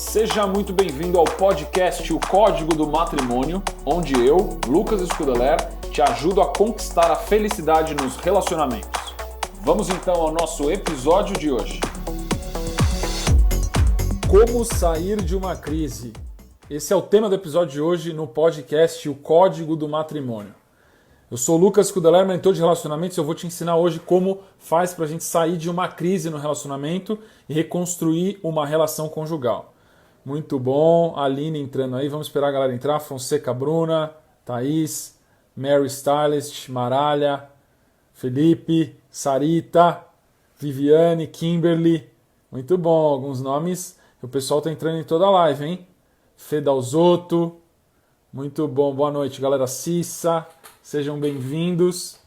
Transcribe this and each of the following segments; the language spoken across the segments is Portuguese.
Seja muito bem-vindo ao podcast O Código do Matrimônio, onde eu, Lucas Scudeler, te ajudo a conquistar a felicidade nos relacionamentos. Vamos então ao nosso episódio de hoje. Como sair de uma crise? Esse é o tema do episódio de hoje no podcast O Código do Matrimônio. Eu sou o Lucas Scudeler, mentor de relacionamentos, e eu vou te ensinar hoje como faz para a gente sair de uma crise no relacionamento e reconstruir uma relação conjugal. Muito bom, Aline entrando aí, vamos esperar a galera entrar, Fonseca Bruna, Thaís, Mary Stylist, Maralha, Felipe, Sarita, Viviane, Kimberly, muito bom, alguns nomes, o pessoal está entrando em toda a live, hein? Fedalzotto, muito bom, boa noite galera, Cissa, sejam bem-vindos.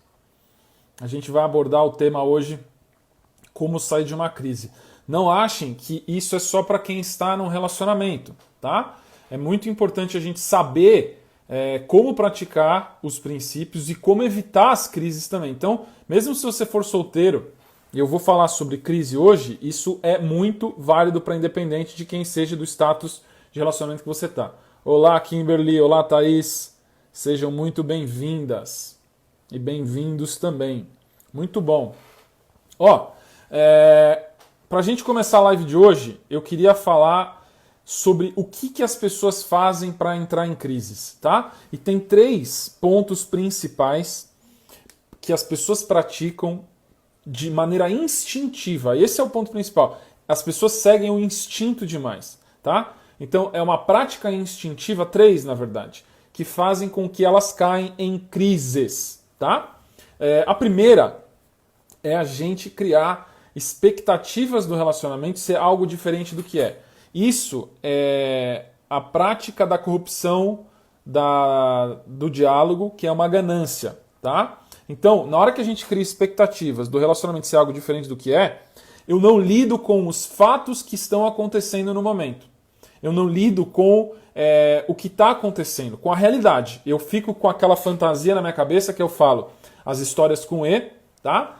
A gente vai abordar o tema hoje, como sair de uma crise. Não achem que isso é só para quem está num relacionamento, tá? É muito importante a gente saber como praticar os princípios e como evitar as crises também. Então, mesmo se você for solteiro, e eu vou falar sobre crise hoje, isso é muito válido para independente de quem seja do status de relacionamento que você está. Olá, Kimberly, olá, Thaís, sejam muito bem-vindas e bem-vindos também. Muito bom. Para a gente começar a live de hoje, eu queria falar sobre o que as pessoas fazem para entrar em crises, tá? E tem 3 pontos principais que as pessoas praticam de maneira instintiva. Esse é o ponto principal. As pessoas seguem o instinto demais, tá? Então é uma prática instintiva, 3 na verdade, que fazem com que elas caem em crises, tá? A primeira é a gente criar expectativas do relacionamento ser algo diferente do que é. Isso é a prática da corrupção do diálogo, que é uma ganância, tá? Então, na hora que a gente cria expectativas do relacionamento ser algo diferente do que é, eu não lido com os fatos que estão acontecendo no momento. Eu não lido com o que está acontecendo, com a realidade. Eu fico com aquela fantasia na minha cabeça que eu falo as histórias com E, tá?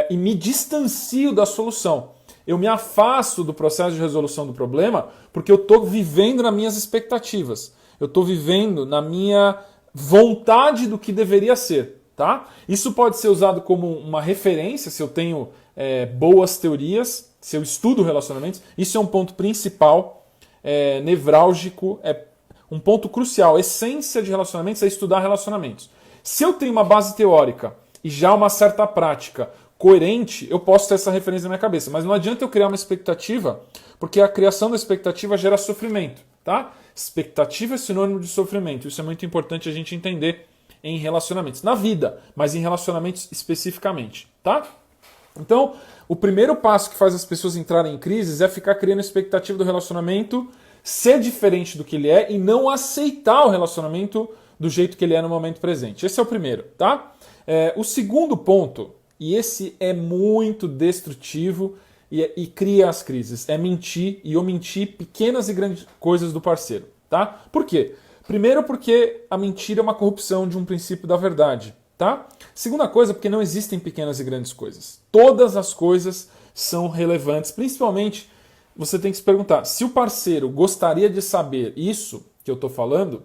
E me distancio da solução. Eu me afasto do processo de resolução do problema porque eu estou vivendo nas minhas expectativas. Eu estou vivendo na minha vontade do que deveria ser. Tá? Isso pode ser usado como uma referência se eu tenho boas teorias, se eu estudo relacionamentos. Isso é um ponto principal, nevrálgico, é um ponto crucial. A essência de relacionamentos é estudar relacionamentos. Se eu tenho uma base teórica e já uma certa prática coerente, eu posso ter essa referência na minha cabeça. Mas não adianta eu criar uma expectativa, porque a criação da expectativa gera sofrimento. Tá? Expectativa é sinônimo de sofrimento. Isso é muito importante a gente entender em relacionamentos. Na vida, mas em relacionamentos especificamente. Tá? Então, o primeiro passo que faz as pessoas entrarem em crises é ficar criando expectativa do relacionamento ser diferente do que ele é e não aceitar o relacionamento do jeito que ele é no momento presente. Esse é o primeiro. Tá? O segundo ponto, e esse é muito destrutivo e cria as crises, é mentir e omitir pequenas e grandes coisas do parceiro. Tá? Por quê? Primeiro porque a mentira é uma corrupção de um princípio da verdade. Tá? Segunda coisa, porque não existem pequenas e grandes coisas. Todas as coisas são relevantes, principalmente você tem que se perguntar, se o parceiro gostaria de saber isso que eu estou falando,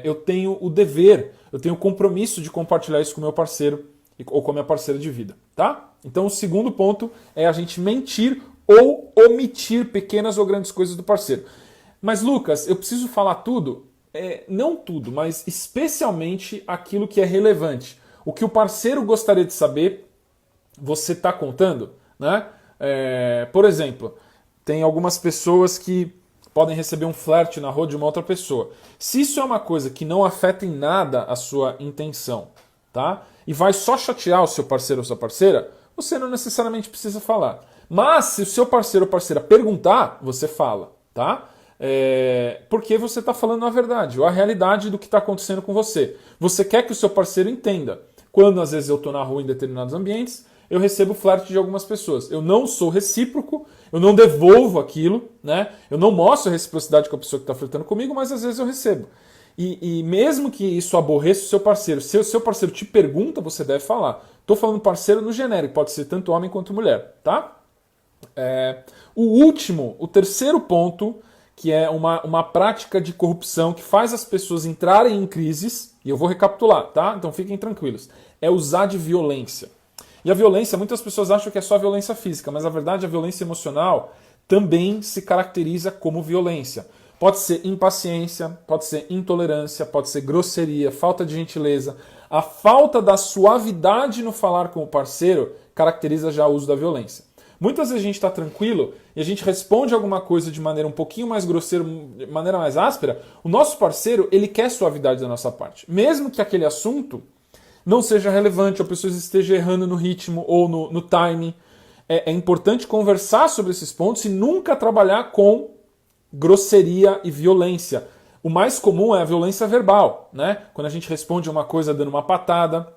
eu tenho o dever, eu tenho o compromisso de compartilhar isso com o meu parceiro ou com a minha parceira de vida. Tá? Então o segundo ponto é a gente mentir ou omitir pequenas ou grandes coisas do parceiro. Mas Lucas, eu preciso falar tudo? Não tudo, mas especialmente aquilo que é relevante. O que o parceiro gostaria de saber, você está contando? Né? Por exemplo, tem algumas pessoas que podem receber um flerte na rua de uma outra pessoa. Se isso é uma coisa que não afeta em nada a sua intenção, tá? E vai só chatear o seu parceiro ou sua parceira, você não necessariamente precisa falar. Mas se o seu parceiro ou parceira perguntar, você fala, tá? Porque você está falando a verdade, ou a realidade do que está acontecendo com você. Você quer que o seu parceiro entenda. Quando às vezes eu estou na rua em determinados ambientes, eu recebo flerte de algumas pessoas. Eu não sou recíproco, eu não devolvo aquilo, né? Eu não mostro a reciprocidade com a pessoa que está flertando comigo, mas às vezes eu recebo. E mesmo que isso aborreça o seu parceiro, se o seu parceiro te pergunta, você deve falar. Estou falando parceiro no genérico, pode ser tanto homem quanto mulher, tá? O terceiro ponto, que é uma prática de corrupção que faz as pessoas entrarem em crises, e eu vou recapitular, tá? Então fiquem tranquilos, é usar de violência. E a violência, muitas pessoas acham que é só violência física, mas na verdade a violência emocional também se caracteriza como violência. Pode ser impaciência, pode ser intolerância, pode ser grosseria, falta de gentileza. A falta da suavidade no falar com o parceiro caracteriza já o uso da violência. Muitas vezes a gente está tranquilo e a gente responde alguma coisa de maneira um pouquinho mais grosseira, de maneira mais áspera. O nosso parceiro, ele quer suavidade da nossa parte. Mesmo que aquele assunto não seja relevante, ou a pessoa esteja errando no ritmo ou no timing. É importante conversar sobre esses pontos e nunca trabalhar com grosseria e violência. O mais comum é a violência verbal, né? Quando a gente responde uma coisa dando uma patada,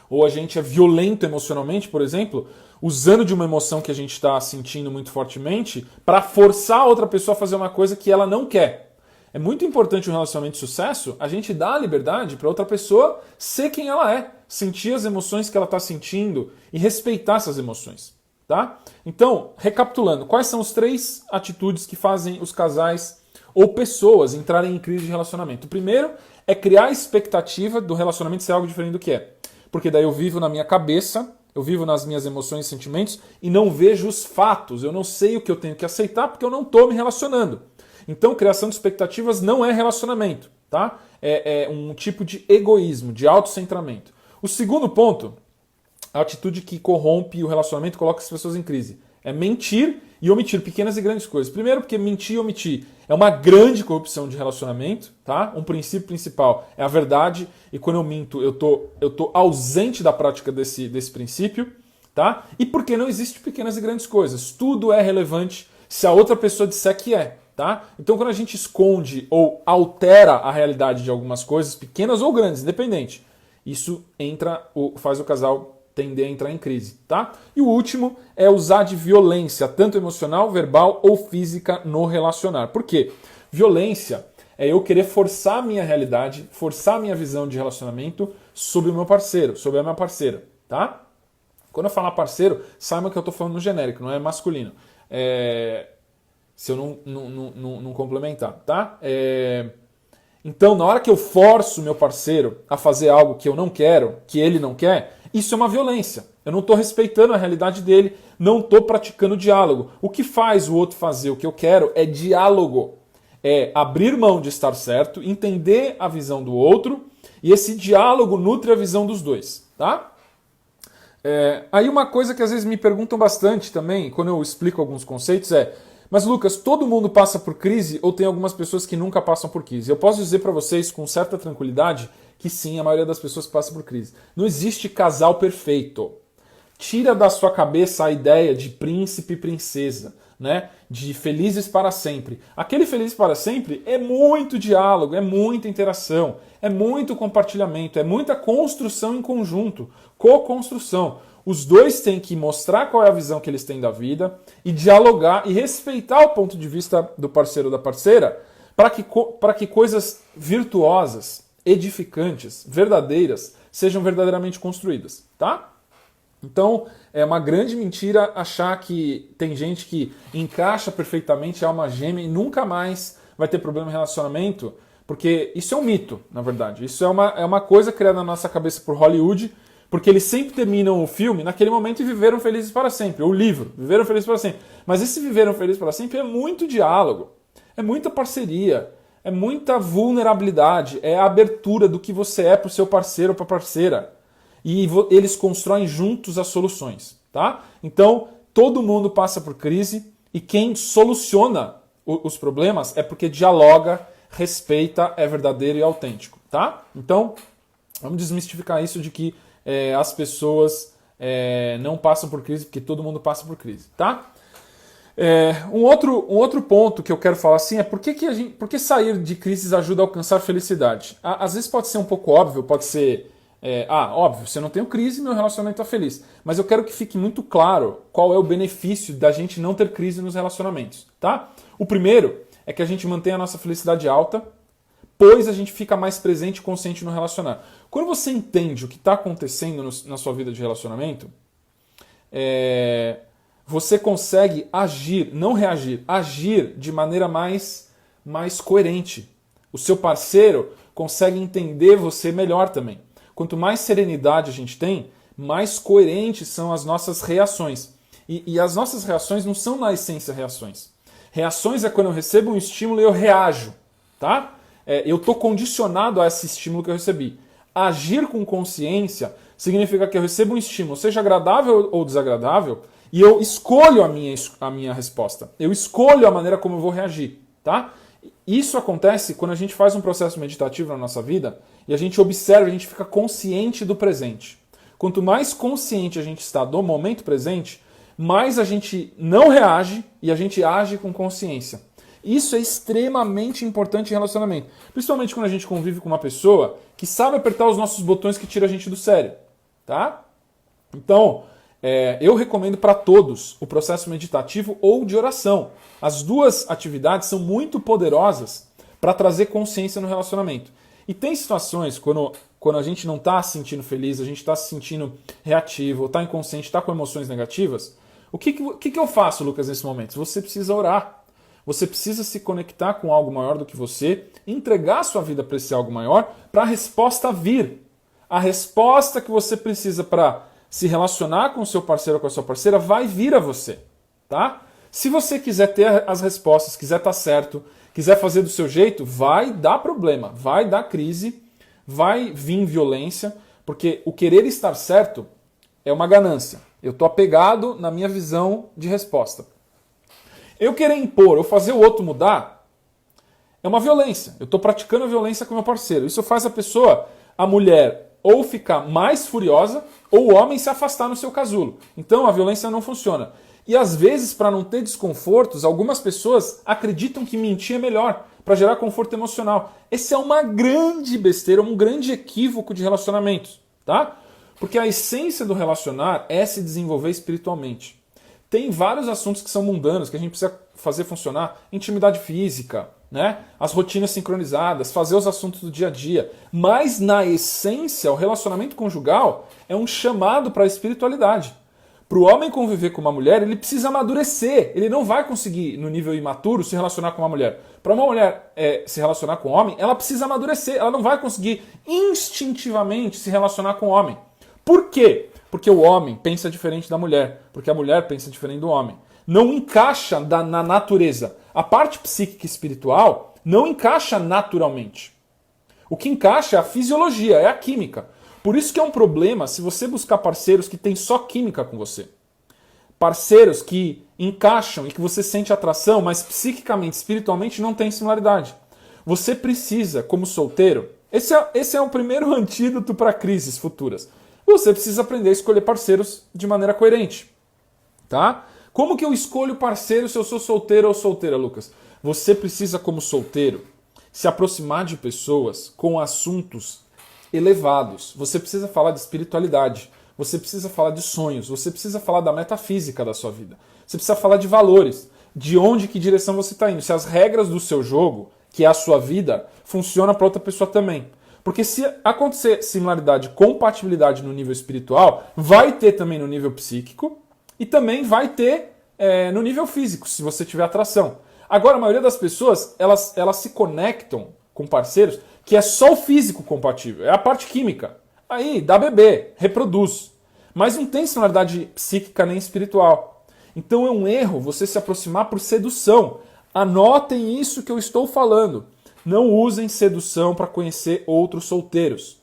ou a gente é violento emocionalmente, por exemplo, usando de uma emoção que a gente está sentindo muito fortemente para forçar a outra pessoa a fazer uma coisa que ela não quer. É muito importante um relacionamento de sucesso a gente dar a liberdade para outra pessoa ser quem ela é, sentir as emoções que ela está sentindo e respeitar essas emoções. Tá? Então, recapitulando, quais são as 3 atitudes que fazem os casais ou pessoas entrarem em crise de relacionamento? O primeiro é criar a expectativa do relacionamento ser algo diferente do que é. Porque daí eu vivo na minha cabeça, eu vivo nas minhas emoções e sentimentos e não vejo os fatos, eu não sei o que eu tenho que aceitar porque eu não estou me relacionando. Então, criação de expectativas não é relacionamento, tá? É um tipo de egoísmo, de autocentramento. O segundo ponto, a atitude que corrompe o relacionamento e coloca as pessoas em crise, é mentir e omitir pequenas e grandes coisas. Primeiro, porque mentir e omitir é uma grande corrupção de relacionamento, tá? Um princípio principal é a verdade, e quando eu minto, eu tô ausente da prática desse princípio, tá? E porque não existe pequenas e grandes coisas. Tudo é relevante se a outra pessoa disser que é. Tá? Então, quando a gente esconde ou altera a realidade de algumas coisas, pequenas ou grandes, independente, isso faz o casal tender a entrar em crise. Tá? E o último é usar de violência, tanto emocional, verbal ou física no relacionar. Por quê? Violência é eu querer forçar a minha realidade, forçar a minha visão de relacionamento sobre o meu parceiro, sobre a minha parceira. Tá? Quando eu falar parceiro, saiba que eu estou falando no genérico, não é masculino. Se eu não complementar, tá? Então, na hora que eu forço o meu parceiro a fazer algo que eu não quero, que ele não quer, isso é uma violência. Eu não estou respeitando a realidade dele, não estou praticando diálogo. O que faz o outro fazer o que eu quero é diálogo. É abrir mão de estar certo, entender a visão do outro, e esse diálogo nutre a visão dos dois, tá? Aí uma coisa que às vezes me perguntam bastante também, quando eu explico alguns conceitos, mas Lucas, todo mundo passa por crise ou tem algumas pessoas que nunca passam por crise? Eu posso dizer para vocês com certa tranquilidade que sim, a maioria das pessoas passa por crise. Não existe casal perfeito. Tira da sua cabeça a ideia de príncipe e princesa, né? De felizes para sempre. Aquele feliz para sempre é muito diálogo, é muita interação, é muito compartilhamento, é muita construção em conjunto, co-construção. Os dois têm que mostrar qual é a visão que eles têm da vida e dialogar e respeitar o ponto de vista do parceiro ou da parceira para que coisas virtuosas, edificantes, verdadeiras, sejam verdadeiramente construídas, tá? Então, é uma grande mentira achar que tem gente que encaixa perfeitamente, é alma gêmea e nunca mais vai ter problema em relacionamento, porque isso é um mito, na verdade. Isso é uma coisa criada na nossa cabeça por Hollywood, porque eles sempre terminam o filme naquele momento e viveram felizes para sempre. Ou o livro, viveram felizes para sempre. Mas esse viveram felizes para sempre é muito diálogo, é muita parceria, é muita vulnerabilidade, é a abertura do que você é para o seu parceiro ou para a parceira. E eles constroem juntos as soluções. Tá? Então, todo mundo passa por crise e quem soluciona os problemas é porque dialoga, respeita, é verdadeiro e autêntico. Tá? Então, vamos desmistificar isso de que as pessoas não passam por crise, porque todo mundo passa por crise, tá? Um outro ponto que eu quero falar assim é por que sair de crises ajuda a alcançar felicidade? Às vezes pode ser um pouco óbvio, pode ser óbvio, se eu não tenho crise, meu relacionamento está feliz. Mas eu quero que fique muito claro qual é o benefício da gente não ter crise nos relacionamentos, tá? O primeiro é que a gente mantém a nossa felicidade alta, pois a gente fica mais presente e consciente no relacionar. Quando você entende o que está acontecendo na sua vida de relacionamento, você consegue agir, não reagir, agir de maneira mais coerente. O seu parceiro consegue entender você melhor também. Quanto mais serenidade a gente tem, mais coerentes são as nossas reações. E as nossas reações não são na essência reações. Reações é quando eu recebo um estímulo e eu reajo, tá? Eu estou condicionado a esse estímulo que eu recebi. Agir com consciência significa que eu recebo um estímulo, seja agradável ou desagradável, e eu escolho a minha resposta. Eu escolho a maneira como eu vou reagir, tá? Isso acontece quando a gente faz um processo meditativo na nossa vida e a gente observa, a gente fica consciente do presente. Quanto mais consciente a gente está do momento presente, mais a gente não reage e a gente age com consciência. Isso é extremamente importante em relacionamento. Principalmente quando a gente convive com uma pessoa que sabe apertar os nossos botões que tira a gente do sério. Tá? Então, eu recomendo para todos o processo meditativo ou de oração. As duas atividades são muito poderosas para trazer consciência no relacionamento. E tem situações quando a gente não está se sentindo feliz, a gente está se sentindo reativo, está inconsciente, está com emoções negativas. O que eu faço, Lucas, nesse momento? Você precisa orar. Você precisa se conectar com algo maior do que você, entregar sua vida para esse algo maior, para a resposta vir. A resposta que você precisa para se relacionar com o seu parceiro ou com a sua parceira vai vir a você. Tá? Se você quiser ter as respostas, quiser estar certo, quiser fazer do seu jeito, vai dar problema, vai dar crise, vai vir violência, porque o querer estar certo é uma ganância. Eu estou apegado na minha visão de resposta. Eu querer impor ou fazer o outro mudar é uma violência. Eu estou praticando a violência com o meu parceiro. Isso faz a pessoa, a mulher, ou ficar mais furiosa ou o homem se afastar no seu casulo. Então a violência não funciona. E às vezes, para não ter desconfortos, algumas pessoas acreditam que mentir é melhor, para gerar conforto emocional. Esse é uma grande besteira, um grande equívoco de relacionamentos. Tá? Porque a essência do relacionar é se desenvolver espiritualmente. Tem vários assuntos que são mundanos, que a gente precisa fazer funcionar. Intimidade física, né? As rotinas sincronizadas, fazer os assuntos do dia a dia. Mas, na essência, o relacionamento conjugal é um chamado para a espiritualidade. Para o homem conviver com uma mulher, ele precisa amadurecer. Ele não vai conseguir, no nível imaturo, se relacionar com uma mulher. Para uma mulher se relacionar com um homem, ela precisa amadurecer. Ela não vai conseguir instintivamente se relacionar com o homem. Por quê? Porque o homem pensa diferente da mulher, porque a mulher pensa diferente do homem. Não encaixa na natureza. A parte psíquica e espiritual não encaixa naturalmente. O que encaixa é a fisiologia, é a química. Por isso que é um problema se você buscar parceiros que têm só química com você. Parceiros que encaixam e que você sente atração, mas psiquicamente, espiritualmente não tem similaridade. Você precisa, como solteiro, esse é o primeiro antídoto para crises futuras. Você precisa aprender a escolher parceiros de maneira coerente. Tá? Como que eu escolho parceiro se eu sou solteiro ou solteira, Lucas? Você precisa, como solteiro, se aproximar de pessoas com assuntos elevados. Você precisa falar de espiritualidade. Você precisa falar de sonhos. Você precisa falar da metafísica da sua vida. Você precisa falar de valores. De onde, que direção você está indo. Se as regras do seu jogo, que é a sua vida, funcionam para outra pessoa também. Porque se acontecer similaridade, compatibilidade no nível espiritual, vai ter também no nível psíquico e também vai ter no nível físico, se você tiver atração. Agora, a maioria das pessoas, elas se conectam com parceiros que é só o físico compatível, é a parte química. Aí, dá bebê, reproduz. Mas não tem similaridade psíquica nem espiritual. Então é um erro você se aproximar por sedução. Anotem isso que eu estou falando. Não usem sedução para conhecer outros solteiros.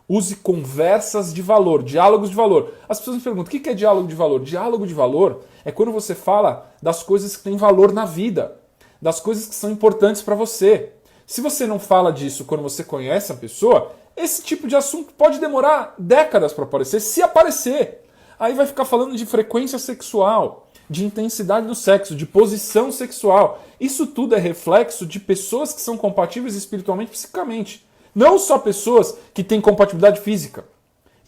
Use conversas de valor, diálogos de valor. As pessoas me perguntam, o que é diálogo de valor? Diálogo de valor é quando você fala das coisas que têm valor na vida, das coisas que são importantes para você. Se você não fala disso quando você conhece a pessoa, esse tipo de assunto pode demorar décadas para aparecer, se aparecer. Aí vai ficar falando de frequência sexual, de intensidade do sexo, de posição sexual. Isso tudo é reflexo de pessoas que são compatíveis espiritualmente e psicicamente. Não só pessoas que têm compatibilidade física.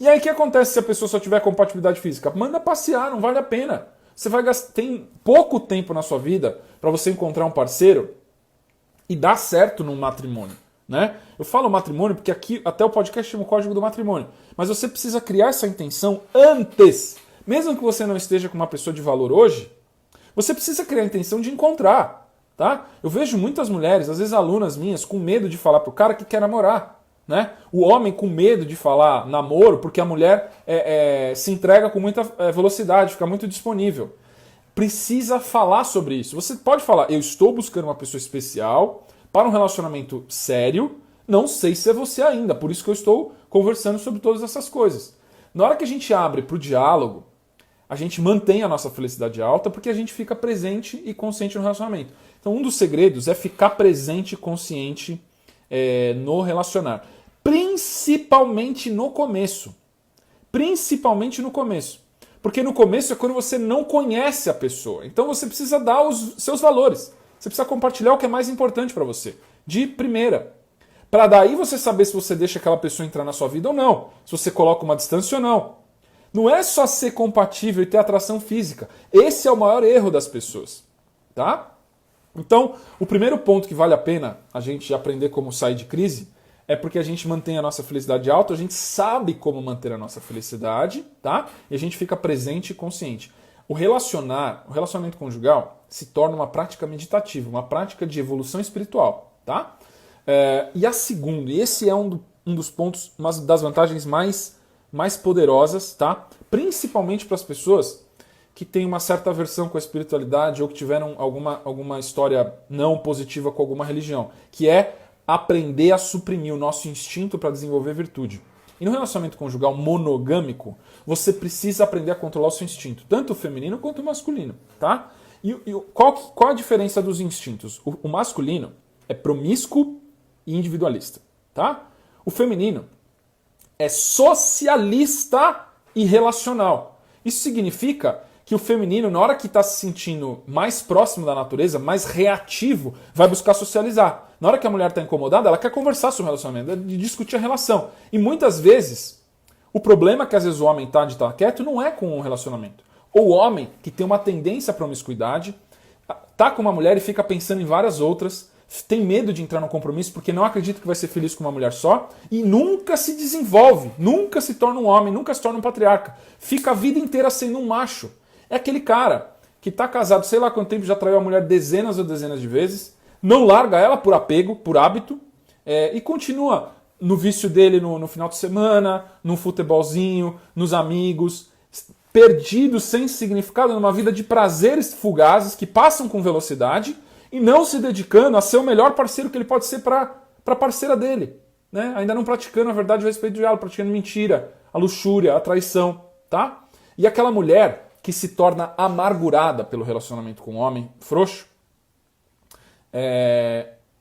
E aí o que acontece se a pessoa só tiver compatibilidade física? Manda passear, não vale a pena. Você vai gastar, tem pouco tempo na sua vida para você encontrar um parceiro e dar certo num matrimônio. Né? Eu falo matrimônio porque aqui até o podcast chama o Código do Matrimônio. Mas você precisa criar essa intenção antes. Mesmo que você não esteja com uma pessoa de valor hoje, você precisa criar a intenção de encontrar, tá? Eu vejo muitas mulheres, às vezes alunas minhas, com medo de falar pro cara que quer namorar, né? O homem com medo de falar namoro porque a mulher se entrega com muita velocidade, fica muito disponível. Precisa falar sobre isso. Você pode falar, eu estou buscando uma pessoa especial para um relacionamento sério, não sei se é você ainda, por isso que eu estou conversando sobre todas essas coisas. Na hora que a gente abre para o diálogo, a gente mantém a nossa felicidade alta porque a gente fica presente e consciente no relacionamento. Então um dos segredos é ficar presente e consciente no relacionar. Principalmente no começo. Principalmente no começo. Porque no começo é quando você não conhece a pessoa. Então você precisa dar os seus valores. Você precisa compartilhar o que é mais importante para você. De primeira. Para daí você saber se você deixa aquela pessoa entrar na sua vida ou não. Se você coloca uma distância ou não. Não é só ser compatível e ter atração física. Esse é o maior erro das pessoas. Tá? Então, o primeiro ponto que vale a pena a gente aprender como sair de crise é porque a gente mantém a nossa felicidade alta, a gente sabe como manter a nossa felicidade, tá? E a gente fica presente e consciente. O relacionamento conjugal se torna uma prática meditativa, uma prática de evolução espiritual, tá? E a segunda, e esse é um dos pontos, uma das vantagens mais poderosas, tá? Principalmente para as pessoas que têm uma certa aversão com a espiritualidade ou que tiveram alguma história não positiva com alguma religião, que é aprender a suprimir o nosso instinto para desenvolver virtude. E no relacionamento conjugal monogâmico, você precisa aprender a controlar o seu instinto, tanto o feminino quanto o masculino, tá? E qual a diferença dos instintos? O masculino é promíscuo e individualista, tá? O feminino é socialista e relacional. Isso significa que o feminino, na hora que está se sentindo mais próximo da natureza, mais reativo, vai buscar socializar. Na hora que a mulher está incomodada, ela quer conversar sobre o relacionamento, de discutir a relação. E muitas vezes, o problema que às vezes o homem está de estar quieto não é com o relacionamento. Ou o homem que tem uma tendência à promiscuidade, tá com uma mulher e fica pensando em várias outras, tem medo de entrar no compromisso porque não acredita que vai ser feliz com uma mulher só e nunca se desenvolve, nunca se torna um homem, nunca se torna um patriarca. Fica a vida inteira sendo um macho. É aquele cara que está casado, sei lá quanto tempo, já traiu a mulher dezenas ou dezenas de vezes, não larga ela por apego, por hábito, e continua no vício dele no final de semana, no futebolzinho, nos amigos, perdido, sem significado, numa vida de prazeres fugazes que passam com velocidade e não se dedicando a ser o melhor parceiro que ele pode ser para a parceira dele. Né? Ainda não praticando a verdade a respeito de ela, praticando mentira, a luxúria, a traição. Tá? E aquela mulher que se torna amargurada pelo relacionamento com o homem frouxo,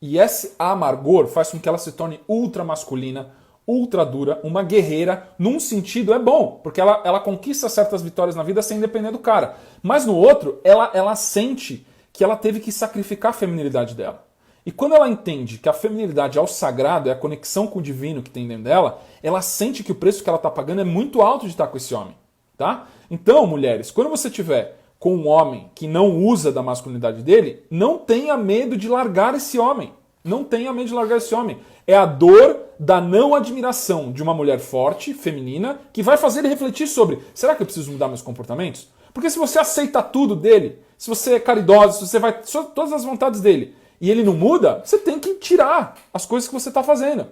e esse amargor faz com que ela se torne ultra masculina, ultra dura, uma guerreira. Num sentido é bom, porque ela conquista certas vitórias na vida sem depender do cara. Mas no outro, ela sente que ela teve que sacrificar a feminilidade dela. E quando ela entende que a feminilidade é o sagrado, é a conexão com o divino que tem dentro dela, ela sente que o preço que ela está pagando é muito alto de estar com esse homem. Tá? Então, mulheres, quando você tiver com um homem que não usa da masculinidade dele, não tenha medo de largar esse homem. Não tenha medo de largar esse homem. É a dor da não admiração de uma mulher forte, feminina, que vai fazer ele refletir sobre: será que eu preciso mudar meus comportamentos? Porque se você aceita tudo dele, se você é caridosa, se você vai todas as vontades dele, e ele não muda, você tem que tirar as coisas que você está fazendo.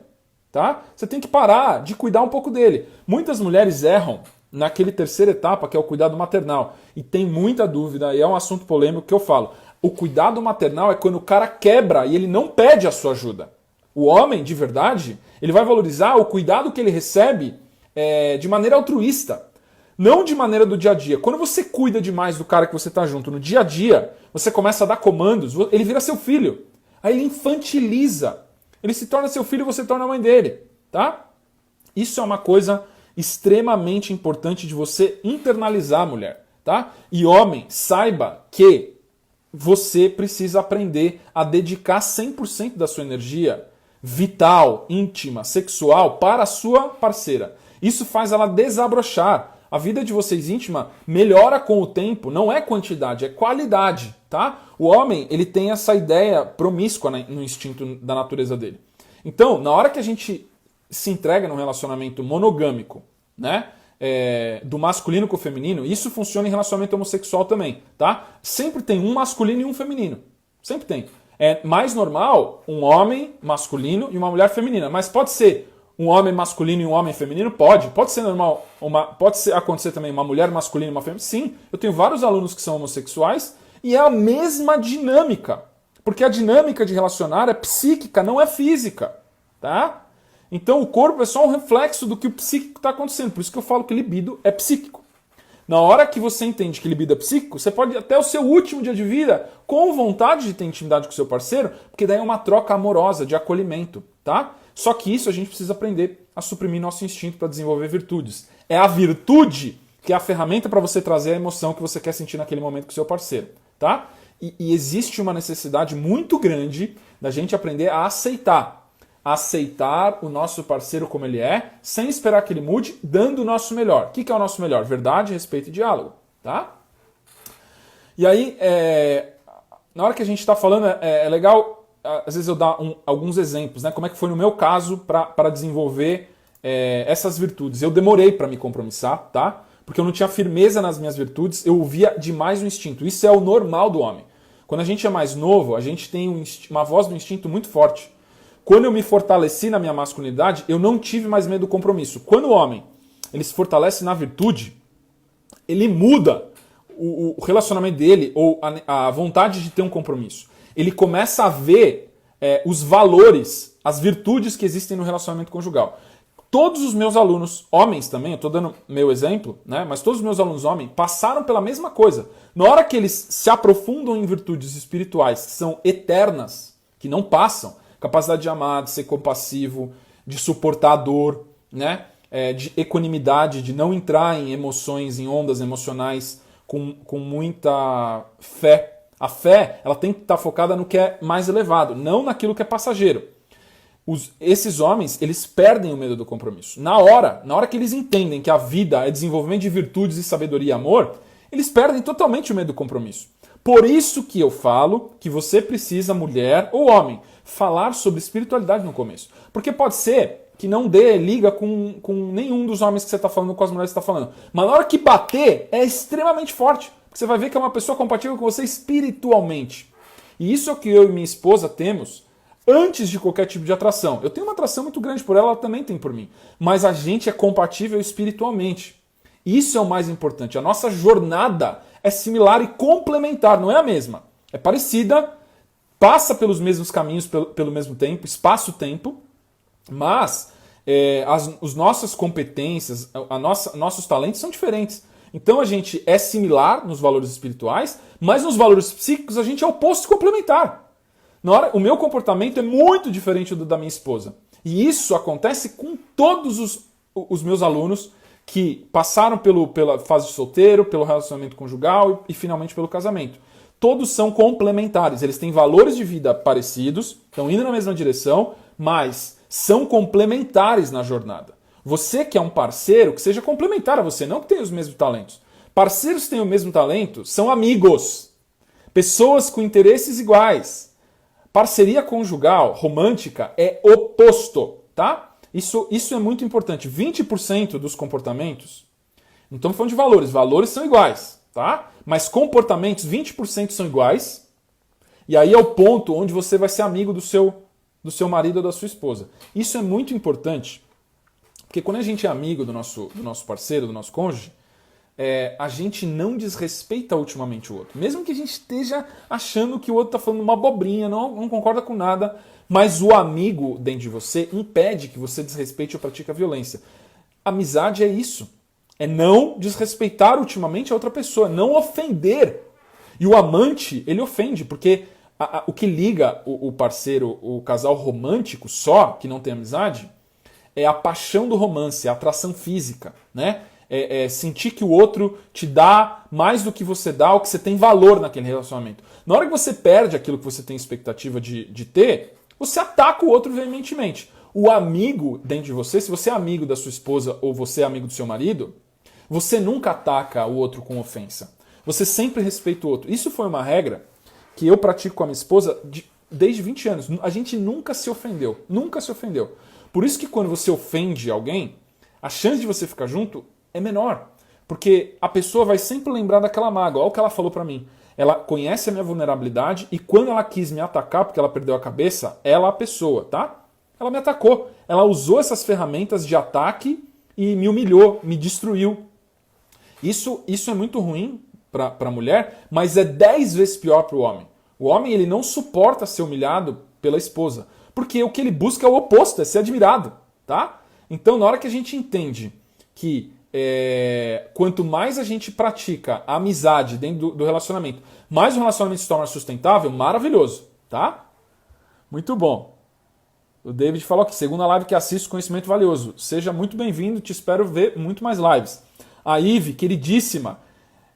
Tá? Você tem que parar de cuidar um pouco dele. Muitas mulheres erram naquele terceira etapa, que é o cuidado maternal. E tem muita dúvida, e é um assunto polêmico que eu falo. O cuidado maternal é quando o cara quebra e ele não pede a sua ajuda. O homem, de verdade, ele vai valorizar o cuidado que ele recebe de maneira altruísta. Não de maneira do dia a dia. Quando você cuida demais do cara que você está junto no dia a dia, você começa a dar comandos, ele vira seu filho. Aí ele infantiliza. Ele se torna seu filho e você torna a mãe dele. Tá? Isso é uma coisa extremamente importante de você internalizar, mulher, tá? E homem, saiba que você precisa aprender a dedicar 100% da sua energia vital, íntima, sexual para a sua parceira. Isso faz ela desabrochar. A vida de vocês íntima melhora com o tempo, não é quantidade, é qualidade, tá? O homem, ele tem essa ideia promíscua no instinto da natureza dele. Então, na hora que a gente se entrega num relacionamento monogâmico, né? do masculino com o feminino, isso funciona em relacionamento homossexual também, tá? Sempre tem um masculino e um feminino. Sempre tem. É mais normal um homem masculino e uma mulher feminina, mas pode ser um homem masculino e um homem feminino? Pode. Pode ser normal, acontecer também uma mulher masculina e uma feminina? Sim, eu tenho vários alunos que são homossexuais e é a mesma dinâmica. Porque a dinâmica de relacionar é psíquica, não é física, tá? Então o corpo é só um reflexo do que o psíquico está acontecendo. Por isso que eu falo que libido é psíquico. Na hora que você entende que libido é psíquico, você pode ir até o seu último dia de vida com vontade de ter intimidade com o seu parceiro, porque daí é uma troca amorosa, de acolhimento, tá? Só que isso a gente precisa aprender a suprimir nosso instinto para desenvolver virtudes. É a virtude que é a ferramenta para você trazer a emoção que você quer sentir naquele momento com o seu parceiro, tá? E existe uma necessidade muito grande da gente aprender a aceitar o nosso parceiro como ele é, sem esperar que ele mude, dando o nosso melhor. O que é o nosso melhor? Verdade, respeito e diálogo, tá? E aí, na hora que a gente está falando, é legal, às vezes eu dar alguns exemplos, né? Como é que foi no meu caso para desenvolver essas virtudes. Eu demorei para me compromissar, tá? Porque eu não tinha firmeza nas minhas virtudes, eu ouvia demais o instinto. Isso é o normal do homem. Quando a gente é mais novo, a gente tem uma voz do instinto muito forte. Quando eu me fortaleci na minha masculinidade, eu não tive mais medo do compromisso. Quando o homem ele se fortalece na virtude, ele muda o relacionamento dele ou a vontade de ter um compromisso. Ele começa a ver os valores, as virtudes que existem no relacionamento conjugal. Todos os meus alunos, homens também, eu estou dando meu exemplo, né? Mas todos os meus alunos homens passaram pela mesma coisa. Na hora que eles se aprofundam em virtudes espirituais que são eternas, que não passam, capacidade de amar, de ser compassivo, de suportar a dor, né? De equanimidade, de não entrar em emoções, em ondas emocionais com muita fé. A fé ela tem que estar focada no que é mais elevado, não naquilo que é passageiro. Esses homens, eles perdem o medo do compromisso. Na hora que eles entendem que a vida é desenvolvimento de virtudes e sabedoria e amor, eles perdem totalmente o medo do compromisso. Por isso que eu falo que você precisa, mulher ou homem, falar sobre espiritualidade no começo. Porque pode ser que não dê liga com nenhum dos homens que você está falando, com as mulheres que você está falando. Mas na hora que bater, é extremamente forte. Porque você vai ver que é uma pessoa compatível com você espiritualmente. E isso é o que eu e minha esposa temos antes de qualquer tipo de atração. Eu tenho uma atração muito grande por ela, ela também tem por mim. Mas a gente é compatível espiritualmente. Isso é o mais importante. A nossa jornada é similar e complementar, não é a mesma. É parecida, passa pelos mesmos caminhos, pelo mesmo tempo, espaço-tempo, mas as nossas competências, nossos talentos são diferentes. Então a gente é similar nos valores espirituais, mas nos valores psíquicos a gente é oposto e complementar. O meu comportamento é muito diferente do da minha esposa. E isso acontece com todos os meus alunos que passaram pela fase de solteiro, pelo relacionamento conjugal e finalmente pelo casamento. Todos são complementares, eles têm valores de vida parecidos, estão indo na mesma direção, mas são complementares na jornada. Você que é um parceiro, que seja complementar a você, não que tenha os mesmos talentos. Parceiros que têm o mesmo talento são amigos, pessoas com interesses iguais. Parceria conjugal, romântica, é oposto, tá? Isso é muito importante. 20% dos comportamentos, não estamos falando de valores são iguais, tá? Mas comportamentos, 20% são iguais, e aí é o ponto onde você vai ser amigo do seu marido ou da sua esposa. Isso é muito importante, porque quando a gente é amigo do nosso parceiro, do nosso cônjuge, a gente não desrespeita ultimamente o outro. Mesmo que a gente esteja achando que o outro está falando uma abobrinha, não concorda com nada, mas o amigo dentro de você impede que você desrespeite ou pratique a violência. Amizade é isso. É não desrespeitar ultimamente a outra pessoa, não ofender. E o amante, ele ofende, porque o que liga o parceiro, o casal romântico só, que não tem amizade, é a paixão do romance, a atração física, né? Sentir que o outro te dá mais do que você dá, ou que você tem valor naquele relacionamento. Na hora que você perde aquilo que você tem expectativa de ter, você ataca o outro veementemente. O amigo dentro de você, se você é amigo da sua esposa ou você é amigo do seu marido, você nunca ataca o outro com ofensa. Você sempre respeita o outro. Isso foi uma regra que eu pratico com a minha esposa desde 20 anos. A gente nunca se ofendeu. Nunca se ofendeu. Por isso que quando você ofende alguém, a chance de você ficar junto é menor. Porque a pessoa vai sempre lembrar daquela mágoa. Olha o que ela falou pra mim. Ela conhece a minha vulnerabilidade e quando ela quis me atacar, porque ela perdeu a cabeça, ela, a pessoa, tá? Ela me atacou. Ela usou essas ferramentas de ataque e me humilhou, me destruiu. Isso é muito ruim para a mulher, mas é 10 vezes pior para o homem. O homem ele não suporta ser humilhado pela esposa, porque o que ele busca é o oposto, é ser admirado, tá? Então, na hora que a gente entende que quanto mais a gente pratica a amizade dentro do relacionamento, mais o relacionamento se torna sustentável, maravilhoso, tá? Muito bom. O David falou aqui, segunda live que assisto, conhecimento valioso. Seja muito bem-vindo, te espero ver muito mais lives. A Ive, queridíssima,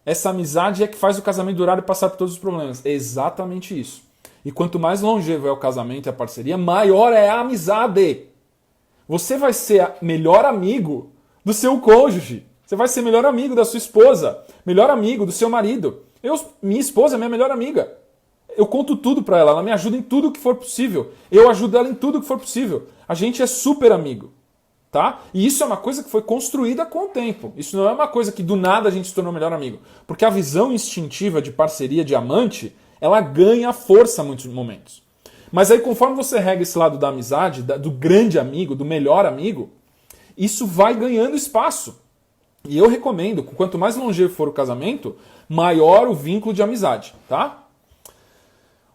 essa amizade é que faz o casamento durar e passar por todos os problemas. É exatamente isso. E quanto mais longevo é o casamento e a parceria, maior é a amizade. Você vai ser melhor amigo do seu cônjuge. Você vai ser melhor amigo da sua esposa. Melhor amigo do seu marido. Minha esposa é minha melhor amiga. Eu conto tudo pra ela. Ela me ajuda em tudo que for possível. Eu ajudo ela em tudo que for possível. A gente é super amigo. Tá? E isso é uma coisa que foi construída com o tempo. Isso não é uma coisa que do nada a gente se tornou melhor amigo. Porque a visão instintiva de parceria, de amante, ela ganha força em muitos momentos. Mas aí conforme você rega esse lado da amizade, do grande amigo, do melhor amigo, isso vai ganhando espaço. E eu recomendo, quanto mais longevo for o casamento, maior o vínculo de amizade, tá?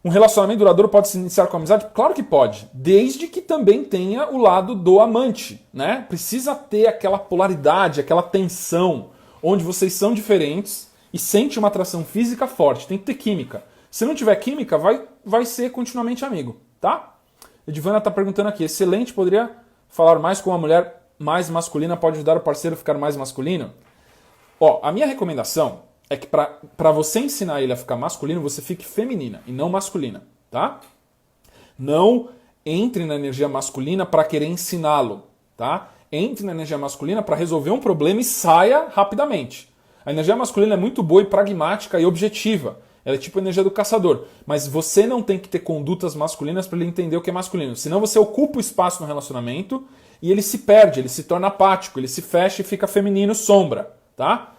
Um relacionamento duradouro pode se iniciar com amizade? Claro que pode, desde que também tenha o lado do amante, né? Precisa ter aquela polaridade, aquela tensão, onde vocês são diferentes e sente uma atração física forte, tem que ter química. Se não tiver química, vai ser continuamente amigo, tá? Edivana está perguntando aqui, excelente, poderia falar mais com uma mulher mais masculina, pode ajudar o parceiro a ficar mais masculino? Ó, a minha recomendação é que para você ensinar ele a ficar masculino, você fique feminina e não masculina, tá? Não entre na energia masculina para querer ensiná-lo, tá? Entre na energia masculina para resolver um problema e saia rapidamente. A energia masculina é muito boa e pragmática e objetiva. Ela é tipo a energia do caçador. Mas você não tem que ter condutas masculinas para ele entender o que é masculino. Senão você ocupa o espaço no relacionamento e ele se perde, ele se torna apático, ele se fecha e fica feminino sombra, tá?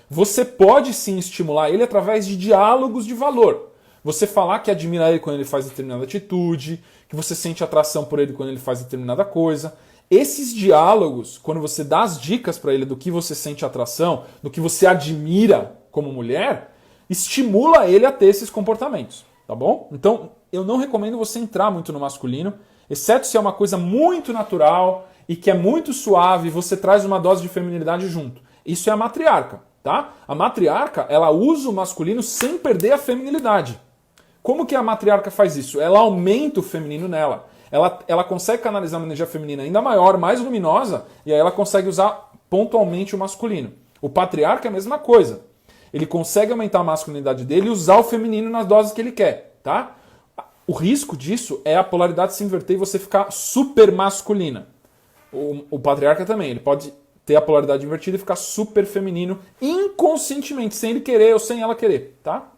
Você pode sim estimular ele através de diálogos de valor. Você falar que admira ele quando ele faz determinada atitude, que você sente atração por ele quando ele faz determinada coisa. Esses diálogos, quando você dá as dicas para ele do que você sente atração, do que você admira como mulher, estimula ele a ter esses comportamentos, tá bom? Então, eu não recomendo você entrar muito no masculino, exceto se é uma coisa muito natural e que é muito suave e você traz uma dose de feminilidade junto. Isso é a matriarca, tá? A matriarca, ela usa o masculino sem perder a feminilidade. Como que a matriarca faz isso? Ela aumenta o feminino nela. Ela consegue canalizar uma energia feminina ainda maior, mais luminosa, e aí ela consegue usar pontualmente o masculino. O patriarca é a mesma coisa. Ele consegue aumentar a masculinidade dele e usar o feminino nas doses que ele quer, tá? O risco disso é a polaridade se inverter e você ficar super masculina. O patriarca também, ele pode ter a polaridade invertida e ficar super feminino inconscientemente, sem ele querer ou sem ela querer, tá?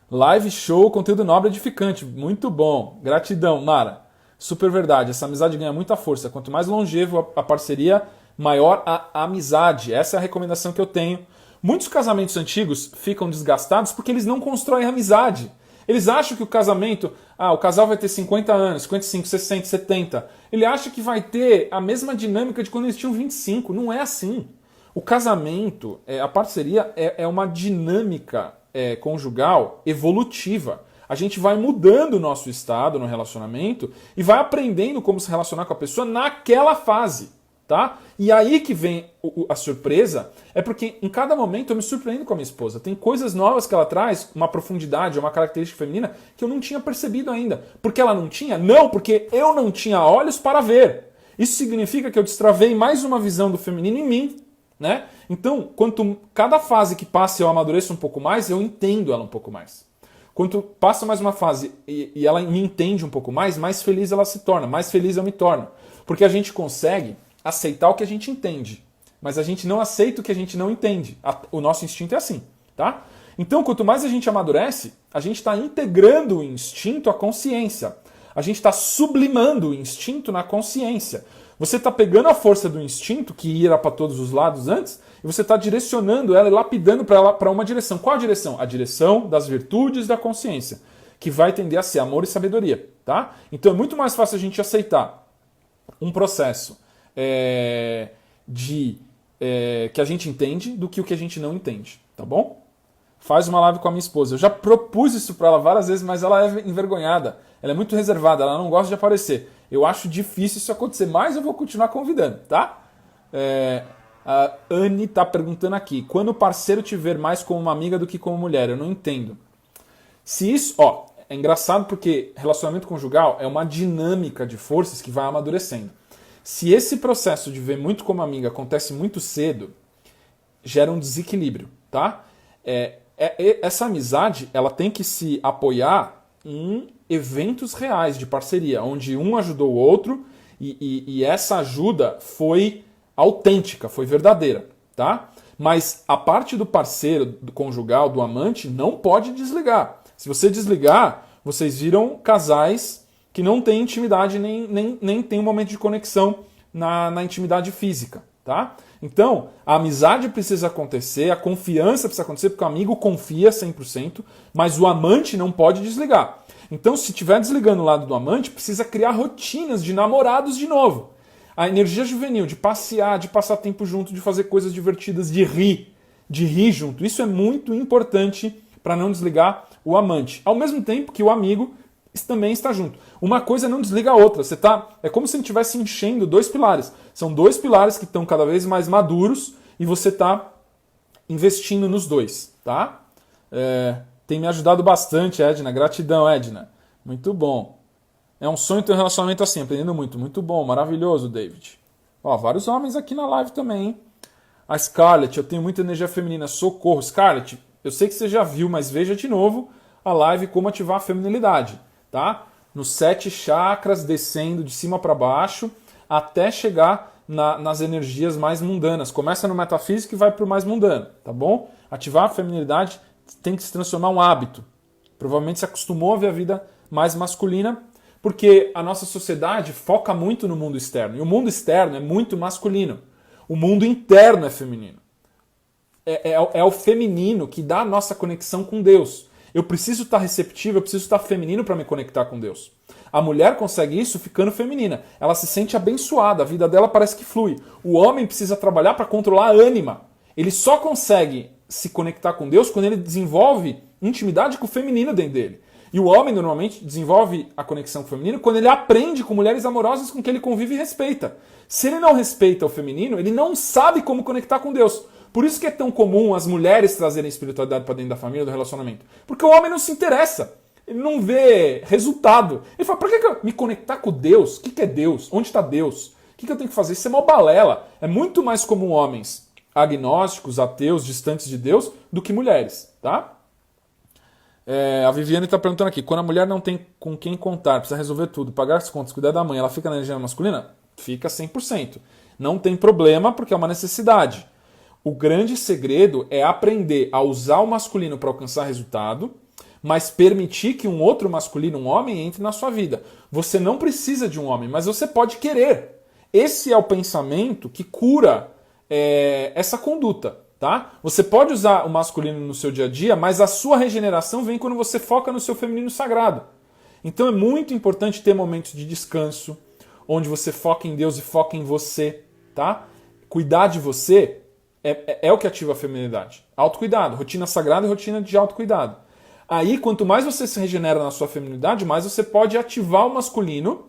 Live show, conteúdo nobre e edificante. Muito bom. Gratidão, Mara. Super verdade. Essa amizade ganha muita força. Quanto mais longevo a parceria, maior a amizade. Essa é a recomendação que eu tenho. Muitos casamentos antigos ficam desgastados porque eles não constroem amizade. Eles acham que o casamento, o casal vai ter 50 anos, 55, 60, 70. Ele acha que vai ter a mesma dinâmica de quando eles tinham 25. Não é assim. O casamento, a parceria é uma dinâmica conjugal evolutiva. A gente vai mudando o nosso estado no relacionamento e vai aprendendo como se relacionar com a pessoa naquela fase, tá? E aí que vem a surpresa, é porque em cada momento eu me surpreendo com a minha esposa. Tem coisas novas que ela traz, uma profundidade, uma característica feminina que eu não tinha percebido ainda. Porque ela não tinha? Não, porque eu não tinha olhos para ver. Isso significa que eu destravei mais uma visão do feminino em mim, né? Então, cada fase que passa eu amadureço um pouco mais, eu entendo ela um pouco mais. Quanto passa mais uma fase e ela me entende um pouco mais feliz ela se torna, mais feliz eu me torno. Porque a gente consegue aceitar o que a gente entende, mas a gente não aceita o que a gente não entende. O nosso instinto é assim, tá? Então, quanto mais a gente amadurece, a gente está integrando o instinto à consciência. A gente está sublimando o instinto na consciência. Você está pegando a força do instinto, que ia para todos os lados antes, e você está direcionando ela e lapidando para uma direção. Qual a direção? A direção das virtudes da consciência, que vai tender a ser amor e sabedoria. Tá? Então é muito mais fácil a gente aceitar um processo que a gente entende do que o que a gente não entende. Tá bom? Faz uma live com a minha esposa. Eu já propus isso para ela várias vezes, mas ela é envergonhada. Ela é muito reservada, ela não gosta de aparecer. Eu acho difícil isso acontecer, mas eu vou continuar convidando, tá? A Anne tá perguntando aqui. Quando o parceiro te ver mais como uma amiga do que como mulher? Eu não entendo. Se isso... é engraçado porque relacionamento conjugal é uma dinâmica de forças que vai amadurecendo. Se esse processo de ver muito como amiga acontece muito cedo, gera um desequilíbrio, tá? Essa amizade, ela tem que se apoiar em eventos reais de parceria, onde um ajudou o outro e essa ajuda foi autêntica, foi verdadeira, tá? Mas a parte do parceiro, do conjugal, do amante, não pode desligar. Se você desligar, vocês viram casais que não têm intimidade, nem tem um momento de conexão na intimidade física, tá? Então, a amizade precisa acontecer, a confiança precisa acontecer, porque o amigo confia 100%, mas o amante não pode desligar. Então, se estiver desligando o lado do amante, precisa criar rotinas de namorados de novo. A energia juvenil, de passear, de passar tempo junto, de fazer coisas divertidas, de rir junto. Isso é muito importante para não desligar o amante. Ao mesmo tempo que o amigo também está junto. Uma coisa não desliga a outra. É como se ele estivesse enchendo dois pilares. São dois pilares que estão cada vez mais maduros e você está investindo nos dois. Tá? Tem me ajudado bastante, Edna. Gratidão, Edna. Muito bom. É um sonho ter um relacionamento assim, aprendendo muito. Muito bom, maravilhoso, David. Vários homens aqui na live também, hein? A Scarlett, eu tenho muita energia feminina. Socorro. Scarlett, eu sei que você já viu, mas veja de novo a live Como Ativar a Feminilidade. Tá? Nos 7 chakras, descendo de cima para baixo, até chegar nas energias mais mundanas. Começa no metafísico e vai para o mais mundano. Tá bom? Ativar a feminilidade tem que se transformar em um hábito. Provavelmente se acostumou a ver a vida mais masculina, porque a nossa sociedade foca muito no mundo externo. E o mundo externo é muito masculino. O mundo interno é feminino. É o feminino que dá a nossa conexão com Deus. Eu preciso estar receptivo, eu preciso estar feminino para me conectar com Deus. A mulher consegue isso ficando feminina. Ela se sente abençoada, a vida dela parece que flui. O homem precisa trabalhar para controlar a ânima. Ele só consegue se conectar com Deus quando ele desenvolve intimidade com o feminino dentro dele. E o homem normalmente desenvolve a conexão com o feminino quando ele aprende com mulheres amorosas com quem ele convive e respeita. Se ele não respeita o feminino, ele não sabe como conectar com Deus. Por isso que é tão comum as mulheres trazerem espiritualidade para dentro da família, do relacionamento. Porque o homem não se interessa. Ele não vê resultado. Ele fala, por que eu me conectar com Deus? O que é Deus? Onde está Deus? O que eu tenho que fazer? Isso é uma balela. É muito mais comum homens agnósticos, ateus, distantes de Deus, do que mulheres. Tá? A Viviane está perguntando aqui, quando a mulher não tem com quem contar, precisa resolver tudo, pagar as contas, cuidar da mãe, ela fica na energia masculina? Fica 100%. Não tem problema porque é uma necessidade. O grande segredo é aprender a usar o masculino para alcançar resultado, mas permitir que um outro masculino, um homem, entre na sua vida. Você não precisa de um homem, mas você pode querer. Esse é o pensamento que cura essa conduta. Tá? Você pode usar o masculino no seu dia a dia, mas a sua regeneração vem quando você foca no seu feminino sagrado. Então é muito importante ter momentos de descanso, onde você foca em Deus e foca em você. Tá? Cuidar de você é o que ativa a feminilidade. Autocuidado, rotina sagrada e rotina de autocuidado. Aí, quanto mais você se regenera na sua feminilidade, mais você pode ativar o masculino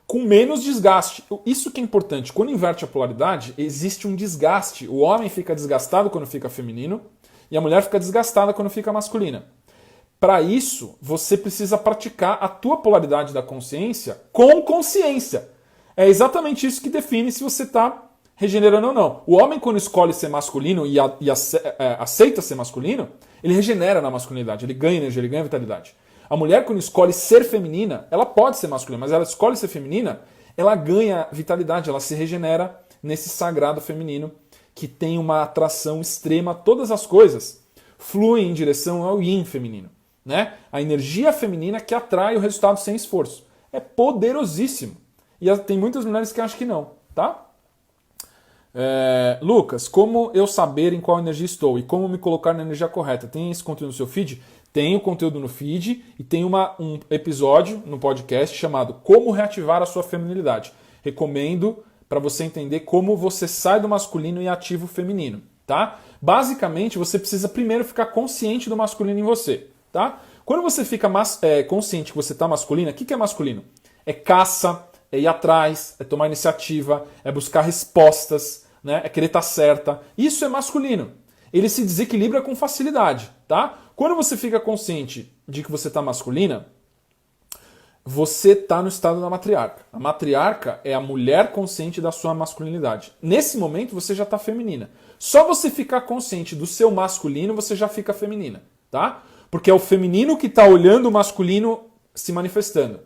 com menos desgaste. Isso que é importante. Quando inverte a polaridade, existe um desgaste. O homem fica desgastado quando fica feminino e a mulher fica desgastada quando fica masculina. Para isso, você precisa praticar a tua polaridade da consciência com consciência. É exatamente isso que define se você está regenerando ou não. O homem, quando escolhe ser masculino e aceita ser masculino, ele regenera na masculinidade, ele ganha energia, ele ganha vitalidade. A mulher, quando escolhe ser feminina, ela pode ser masculina, mas ela escolhe ser feminina, ela ganha vitalidade, ela se regenera nesse sagrado feminino que tem uma atração extrema. Todas as coisas fluem em direção ao yin feminino. Né? A energia feminina que atrai o resultado sem esforço. É poderosíssimo. e tem muitas mulheres que acham que não, tá? Lucas, como eu saber em qual energia estou e como me colocar na energia correta? Tem esse conteúdo no seu feed? Tem o conteúdo no feed e tem um episódio no podcast chamado Como Reativar a Sua Feminilidade. Recomendo para você entender como você sai do masculino e ativa o feminino, tá? Basicamente, você precisa primeiro ficar consciente do masculino em você, tá? Quando você fica consciente que você está masculina, o que é masculino? É caça, é ir atrás, é tomar iniciativa, é buscar respostas, né? É querer estar certa. Isso é masculino. Ele se desequilibra com facilidade, tá? Quando você fica consciente de que você está masculina, você está no estado da matriarca. A matriarca é a mulher consciente da sua masculinidade. Nesse momento você já está feminina. Só você ficar consciente do seu masculino, você já fica feminina, tá? Porque é o feminino que está olhando o masculino se manifestando.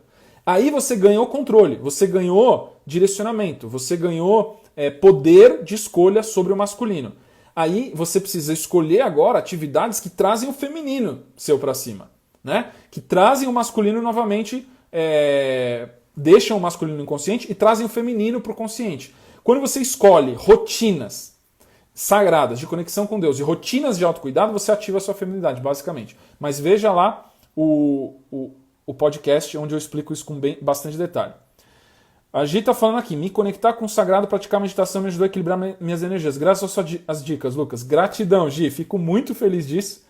Aí você ganhou controle, você ganhou direcionamento, você ganhou poder de escolha sobre o masculino. Aí você precisa escolher agora atividades que trazem o feminino seu para cima, né? Que trazem o masculino novamente, deixam o masculino inconsciente e trazem o feminino para o consciente. Quando você escolhe rotinas sagradas de conexão com Deus e rotinas de autocuidado, você ativa a sua feminilidade, basicamente. Mas veja lá o podcast onde eu explico isso com bastante detalhe. A Gi está falando aqui, me conectar com o sagrado, praticar meditação me ajudou a equilibrar minhas energias. Graças às dicas, Lucas. Gratidão, Gi. Fico muito feliz disso.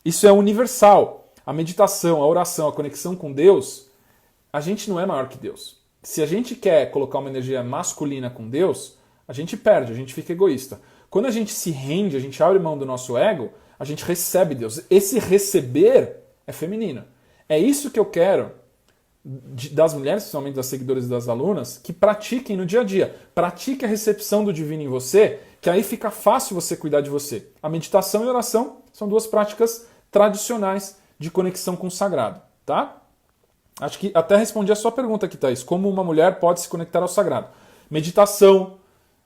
Isso é universal. A meditação, a oração, a conexão com Deus, a gente não é maior que Deus. Se a gente quer colocar uma energia masculina com Deus, a gente perde, a gente fica egoísta. Quando a gente se rende, a gente abre mão do nosso ego, a gente recebe Deus. Esse receber é feminino. É isso que eu quero das mulheres, principalmente das seguidoras e das alunas, que pratiquem no dia a dia. Pratique a recepção do divino em você, que aí fica fácil você cuidar de você. A meditação e a oração são duas práticas tradicionais de conexão com o sagrado, tá? Acho que até respondi a sua pergunta aqui, Thaís. Como uma mulher pode se conectar ao sagrado? Meditação,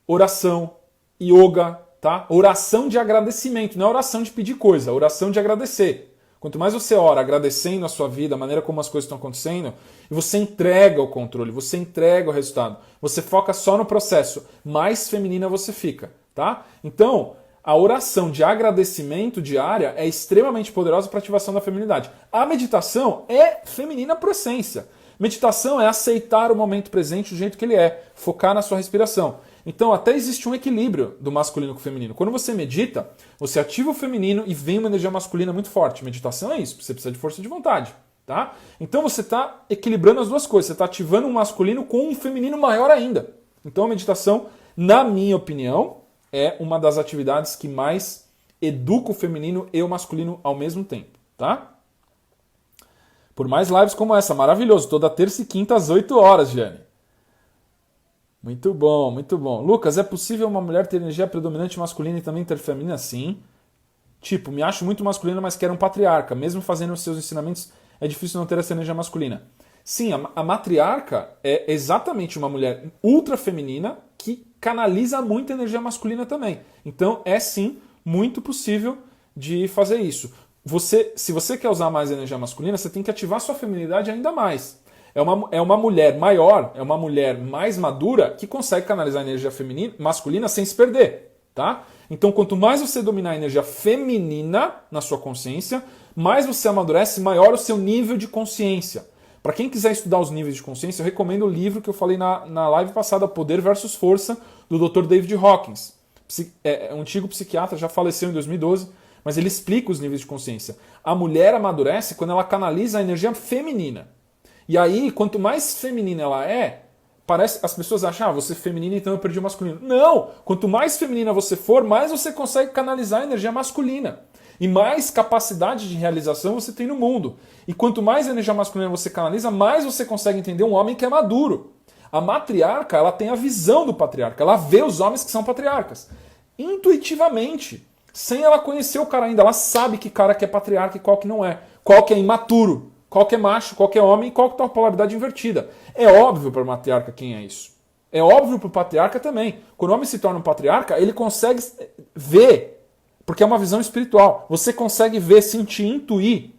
oração, yoga, tá? Oração de agradecimento, não é oração de pedir coisa, é oração de agradecer. Quanto mais você ora agradecendo a sua vida, a maneira como as coisas estão acontecendo, e você entrega o controle, você entrega o resultado, você foca só no processo, mais feminina você fica, tá? Então, a oração de agradecimento diária é extremamente poderosa para a ativação da feminilidade. A meditação é feminina por essência. Meditação é aceitar o momento presente do jeito que ele é, focar na sua respiração. Então até existe um equilíbrio do masculino com o feminino. Quando você medita, você ativa o feminino e vem uma energia masculina muito forte. Meditação é isso, você precisa de força de vontade, tá? Então você está equilibrando as duas coisas, você está ativando um masculino com um feminino maior ainda. Então a meditação, na minha opinião, é uma das atividades que mais educa o feminino e o masculino ao mesmo tempo, tá? Por mais lives como essa, maravilhoso, toda terça e quinta às 8 horas, Giane. Muito bom, muito bom. Lucas, é possível uma mulher ter energia predominante masculina e também ter feminina? Sim. Tipo, me acho muito masculina, mas quero um patriarca. Mesmo fazendo os seus ensinamentos, é difícil não ter essa energia masculina. Sim, a matriarca é exatamente uma mulher ultra feminina que canaliza muita energia masculina também. Então, é sim muito possível de fazer isso. Se você quer usar mais energia masculina, você tem que ativar sua feminilidade ainda mais. É uma mulher maior, é uma mulher mais madura que consegue canalizar a energia masculina sem se perder, tá? Então, quanto mais você dominar a energia feminina na sua consciência, mais você amadurece, maior o seu nível de consciência. Para quem quiser estudar os níveis de consciência, eu recomendo o livro que eu falei na live passada, Poder versus Força, do Dr. David Hawkins. É um antigo psiquiatra, já faleceu em 2012, mas ele explica os níveis de consciência. A mulher amadurece quando ela canaliza a energia feminina. E aí, quanto mais feminina ela é, as pessoas acham, você é feminina, então eu perdi o masculino. Não! Quanto mais feminina você for, mais você consegue canalizar a energia masculina. E mais capacidade de realização você tem no mundo. E quanto mais energia masculina você canaliza, mais você consegue entender um homem que é maduro. A matriarca, ela tem a visão do patriarca. Ela vê os homens que são patriarcas. Intuitivamente. Sem ela conhecer o cara ainda. Ela sabe que cara que é patriarca e qual que não é. Qual que é imaturo. Qual que é macho, qual que é homem e qual que tá a polaridade invertida. É óbvio para o matriarca quem é isso. É óbvio para o patriarca também. Quando o homem se torna um patriarca, ele consegue ver, porque é uma visão espiritual. Você consegue ver, sentir, intuir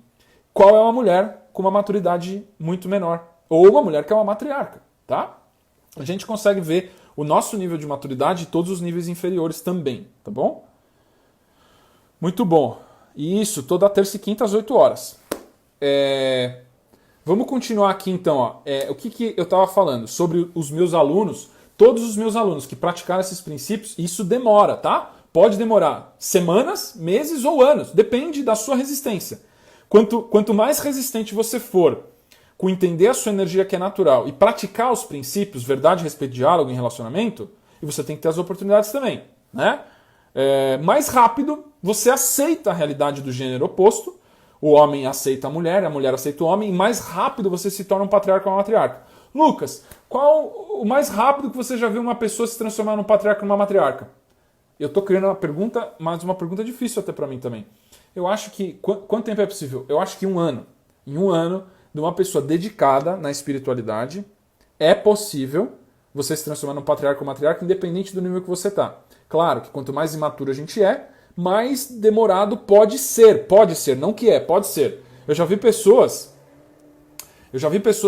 qual é uma mulher com uma maturidade muito menor. Ou uma mulher que é uma matriarca, tá? a gente consegue ver o nosso nível de maturidade e todos os níveis inferiores também, tá bom? Muito bom. E isso toda terça e quinta às 8 horas. Vamos continuar aqui então. Ó. O que eu estava falando sobre os meus alunos, todos os meus alunos que praticaram esses princípios, isso demora, tá? Pode demorar semanas, meses ou anos, depende da sua resistência. Quanto mais resistente você for com entender a sua energia que é natural e praticar os princípios, verdade, respeito, diálogo em relacionamento, e você tem que ter as oportunidades também, né? Mais rápido você aceita a realidade do gênero oposto, o homem aceita a mulher aceita o homem, e mais rápido você se torna um patriarca ou uma matriarca. Lucas, qual o mais rápido que você já viu uma pessoa se transformar num patriarca ou uma matriarca? Eu estou criando uma pergunta, mas uma pergunta difícil até para mim também. Eu acho que... Quanto tempo é possível? Eu acho que 1 ano. Em 1 ano, de uma pessoa dedicada na espiritualidade, é possível você se transformar num patriarca ou matriarca, independente do nível que você está. Claro que quanto mais imaturo a gente é, mais demorado pode ser, não que é, pode ser. Eu já vi pessoas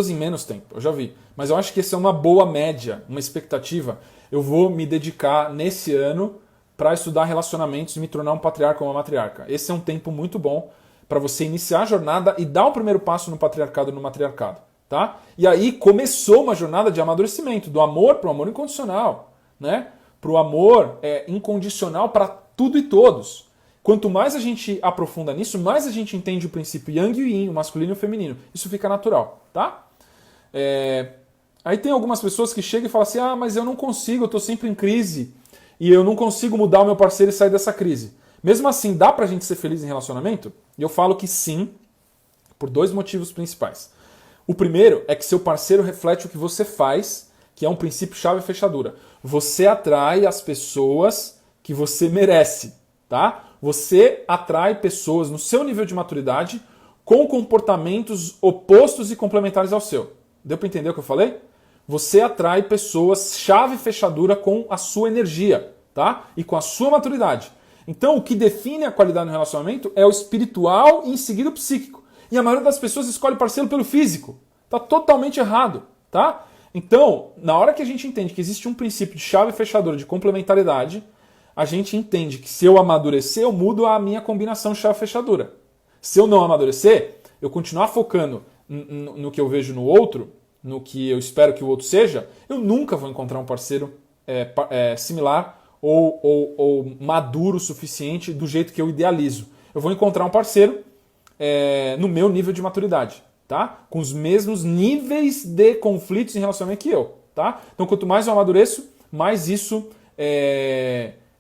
em menos tempo, mas eu acho que essa é uma boa média, uma expectativa. Eu vou me dedicar nesse ano para estudar relacionamentos e me tornar um patriarca ou uma matriarca. Esse é um tempo muito bom para você iniciar a jornada e dar o primeiro passo no patriarcado e no matriarcado. Tá? E aí começou uma jornada de amadurecimento, do amor para o amor incondicional, né? Para o amor incondicional para tudo e todos. Quanto mais a gente aprofunda nisso, mais a gente entende o princípio Yang e Yin, o masculino e o feminino. Isso fica natural, tá? Aí tem algumas pessoas que chegam e falam assim, mas eu não consigo, eu estou sempre em crise e eu não consigo mudar o meu parceiro e sair dessa crise. Mesmo assim, dá pra gente ser feliz em relacionamento? E eu falo que sim, por 2 motivos principais. O primeiro é que seu parceiro reflete o que você faz, que é um princípio chave e fechadura. Você atrai as pessoas que você merece, tá? Você atrai pessoas no seu nível de maturidade com comportamentos opostos e complementares ao seu. Deu para entender o que eu falei? Você atrai pessoas chave e fechadura com a sua energia, tá? E com a sua maturidade. Então, o que define a qualidade no relacionamento é o espiritual e em seguida o psíquico. E a maioria das pessoas escolhe parceiro pelo físico. Tá totalmente errado, tá? Então, na hora que a gente entende que existe um princípio de chave fechadora, de complementaridade, a gente entende que se eu amadurecer, eu mudo a minha combinação chave fechadura. Se eu não amadurecer, eu continuar focando no que eu vejo no outro, no que eu espero que o outro seja, eu nunca vou encontrar um parceiro similar ou maduro o suficiente do jeito que eu idealizo. Eu vou encontrar um parceiro no meu nível de maturidade, tá? Com os mesmos níveis de conflitos em relacionamento que eu, tá? Então, quanto mais eu amadureço, mais isso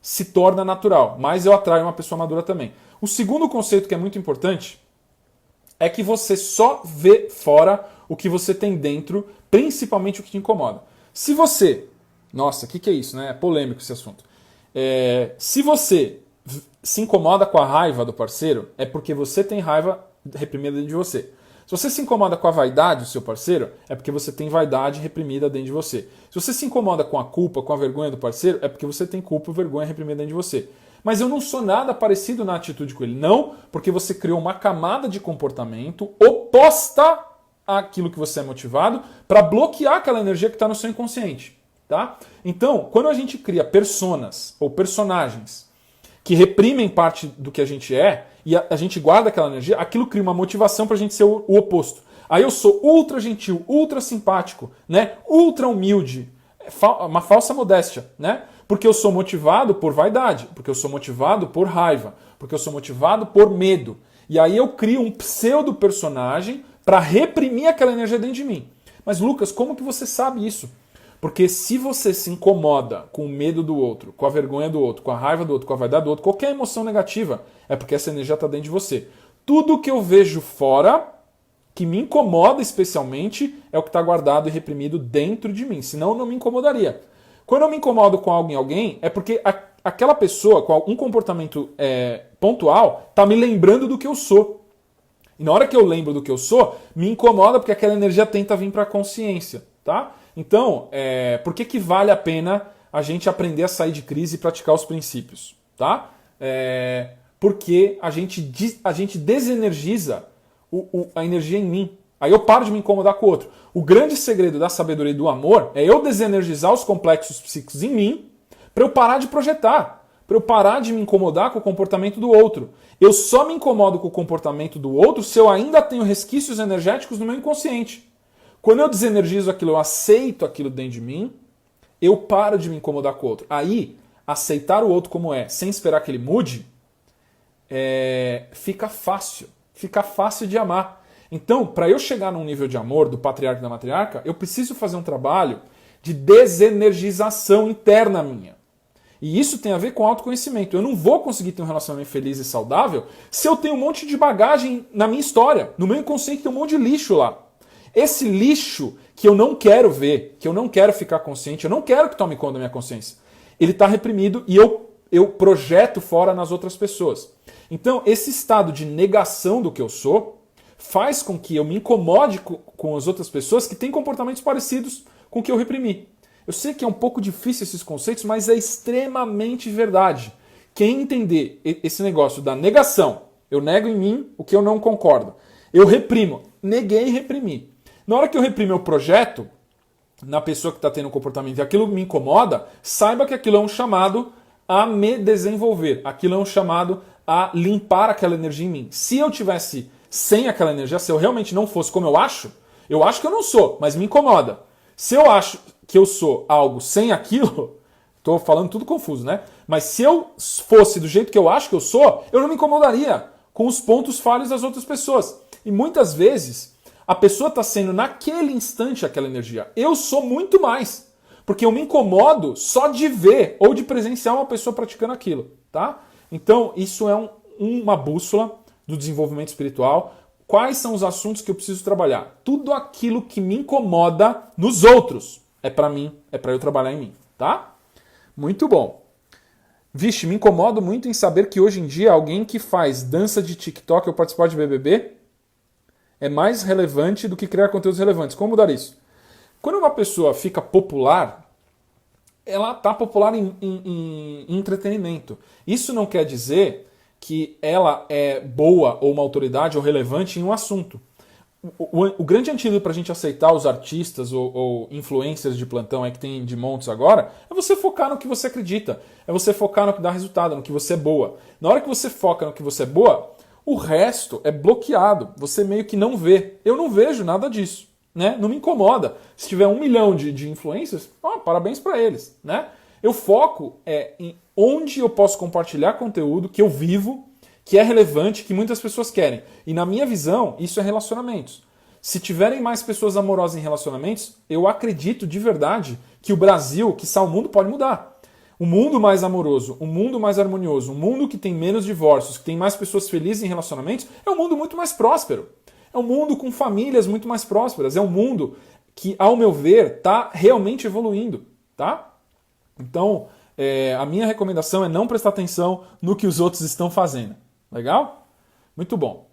se torna natural, mais eu atraio uma pessoa madura também. O segundo conceito que é muito importante é que você só vê fora o que você tem dentro, principalmente o que te incomoda. Se você... Nossa, o que é isso, né? É polêmico esse assunto. Se você se incomoda com a raiva do parceiro, é porque você tem raiva reprimida dentro de você. Se você se incomoda com a vaidade do seu parceiro, é porque você tem vaidade reprimida dentro de você. Se você se incomoda com a culpa, com a vergonha do parceiro, é porque você tem culpa e vergonha reprimida dentro de você. Mas eu não sou nada parecido na atitude com ele. Não, porque você criou uma camada de comportamento oposta àquilo que você é motivado para bloquear aquela energia que está no seu inconsciente. Tá? Então, quando a gente cria personas ou personagens que reprimem parte do que a gente é e a gente guarda aquela energia, aquilo cria uma motivação para a gente ser o oposto. Aí eu sou ultra gentil, ultra simpático, né? Ultra humilde, uma falsa modéstia, né? Porque eu sou motivado por vaidade, porque eu sou motivado por raiva, porque eu sou motivado por medo. E aí eu crio um pseudo personagem para reprimir aquela energia dentro de mim. Mas Lucas, como que você sabe isso? Porque se você se incomoda com o medo do outro, com a vergonha do outro, com a raiva do outro, com a vaidade do outro, qualquer emoção negativa, é porque essa energia está dentro de você. Tudo que eu vejo fora, que me incomoda especialmente, é o que está guardado e reprimido dentro de mim. Senão eu não me incomodaria. Quando eu me incomodo com algo em alguém, é porque aquela pessoa, com um comportamento pontual, está me lembrando do que eu sou. E na hora que eu lembro do que eu sou, me incomoda porque aquela energia tenta vir para a consciência, tá? Então, por que vale a pena a gente aprender a sair de crise e praticar os princípios? Tá? Porque a gente desenergiza a energia em mim. Aí eu paro de me incomodar com o outro. O grande segredo da sabedoria e do amor é eu desenergizar os complexos psíquicos em mim para eu parar de projetar, para eu parar de me incomodar com o comportamento do outro. Eu só me incomodo com o comportamento do outro se eu ainda tenho resquícios energéticos no meu inconsciente. Quando eu desenergizo aquilo, eu aceito aquilo dentro de mim, eu paro de me incomodar com o outro. Aí, aceitar o outro como é, sem esperar que ele mude, fica fácil de amar. Então, para eu chegar num nível de amor do patriarca e da matriarca, eu preciso fazer um trabalho de desenergização interna minha. E isso tem a ver com autoconhecimento. Eu não vou conseguir ter um relacionamento feliz e saudável se eu tenho um monte de bagagem na minha história. No meu inconsciente tem um monte de lixo lá. Esse lixo que eu não quero ver, que eu não quero ficar consciente, eu não quero que tome conta da minha consciência. Ele está reprimido e eu projeto fora nas outras pessoas. Então, esse estado de negação do que eu sou faz com que eu me incomode com as outras pessoas que têm comportamentos parecidos com o que eu reprimi. Eu sei que é um pouco difícil esses conceitos, mas é extremamente verdade. Quem entender esse negócio da negação, eu nego em mim o que eu não concordo. Eu reprimo, neguei e reprimi. Na hora que eu reprimo o projeto na pessoa que está tendo um comportamento e aquilo me incomoda, saiba que aquilo é um chamado a me desenvolver. Aquilo é um chamado a limpar aquela energia em mim. Se eu tivesse sem aquela energia, se eu realmente não fosse como eu acho que eu não sou, mas me incomoda. Se eu acho que eu sou algo sem aquilo, estou falando tudo confuso, né? Mas se eu fosse do jeito que eu acho que eu sou, eu não me incomodaria com os pontos falhos das outras pessoas. E muitas vezes, a pessoa está sendo naquele instante aquela energia. Eu sou muito mais, porque eu me incomodo só de ver ou de presenciar uma pessoa praticando aquilo, tá? Então, isso é uma bússola do desenvolvimento espiritual. Quais são os assuntos que eu preciso trabalhar? Tudo aquilo que me incomoda nos outros é para mim, é para eu trabalhar em mim, tá? Muito bom. Vixe, me incomodo muito em saber que hoje em dia alguém que faz dança de TikTok ou participar de BBB é mais relevante do que criar conteúdos relevantes. Como mudar isso? Quando uma pessoa fica popular, ela está popular em entretenimento. Isso não quer dizer que ela é boa ou uma autoridade ou relevante em um assunto. O grande antídoto para a gente aceitar os artistas ou influencers de plantão aí que tem de montes agora é você focar no que você acredita. É você focar no que dá resultado, no que você é boa. Na hora que você foca no que você é boa, o resto é bloqueado. Você meio que não vê. Eu não vejo nada disso, né? Não me incomoda. Se tiver 1 milhão de influencers, parabéns para eles, né? Eu foco em onde eu posso compartilhar conteúdo que eu vivo, que é relevante, que muitas pessoas querem. E na minha visão, isso é relacionamentos. Se tiverem mais pessoas amorosas em relacionamentos, eu acredito de verdade que o Brasil, quiçá o mundo, pode mudar. Um mundo mais amoroso, um mundo mais harmonioso, um mundo que tem menos divórcios, que tem mais pessoas felizes em relacionamentos, é um mundo muito mais próspero. É um mundo com famílias muito mais prósperas. É um mundo que, ao meu ver, está realmente evoluindo, tá? Então, a minha recomendação é não prestar atenção no que os outros estão fazendo. Legal? Muito bom.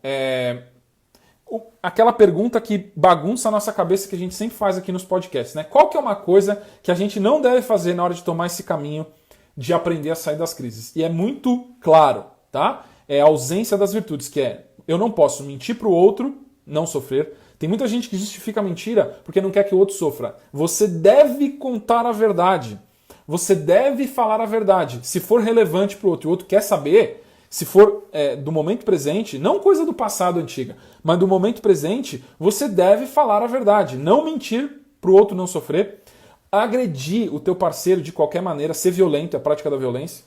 Aquela pergunta que bagunça a nossa cabeça que a gente sempre faz aqui nos podcasts, né? Qual que é uma coisa que a gente não deve fazer na hora de tomar esse caminho de aprender a sair das crises? E é muito claro, tá? É a ausência das virtudes, que é eu não posso mentir para o outro, não sofrer. Tem muita gente que justifica a mentira porque não quer que o outro sofra. Você deve contar a verdade. Você deve falar a verdade. Se for relevante para o outro e o outro quer saber, se for do momento presente, não coisa do passado antiga, mas do momento presente, você deve falar a verdade. Não mentir para o outro não sofrer. Agredir o teu parceiro de qualquer maneira, ser violento, é a prática da violência.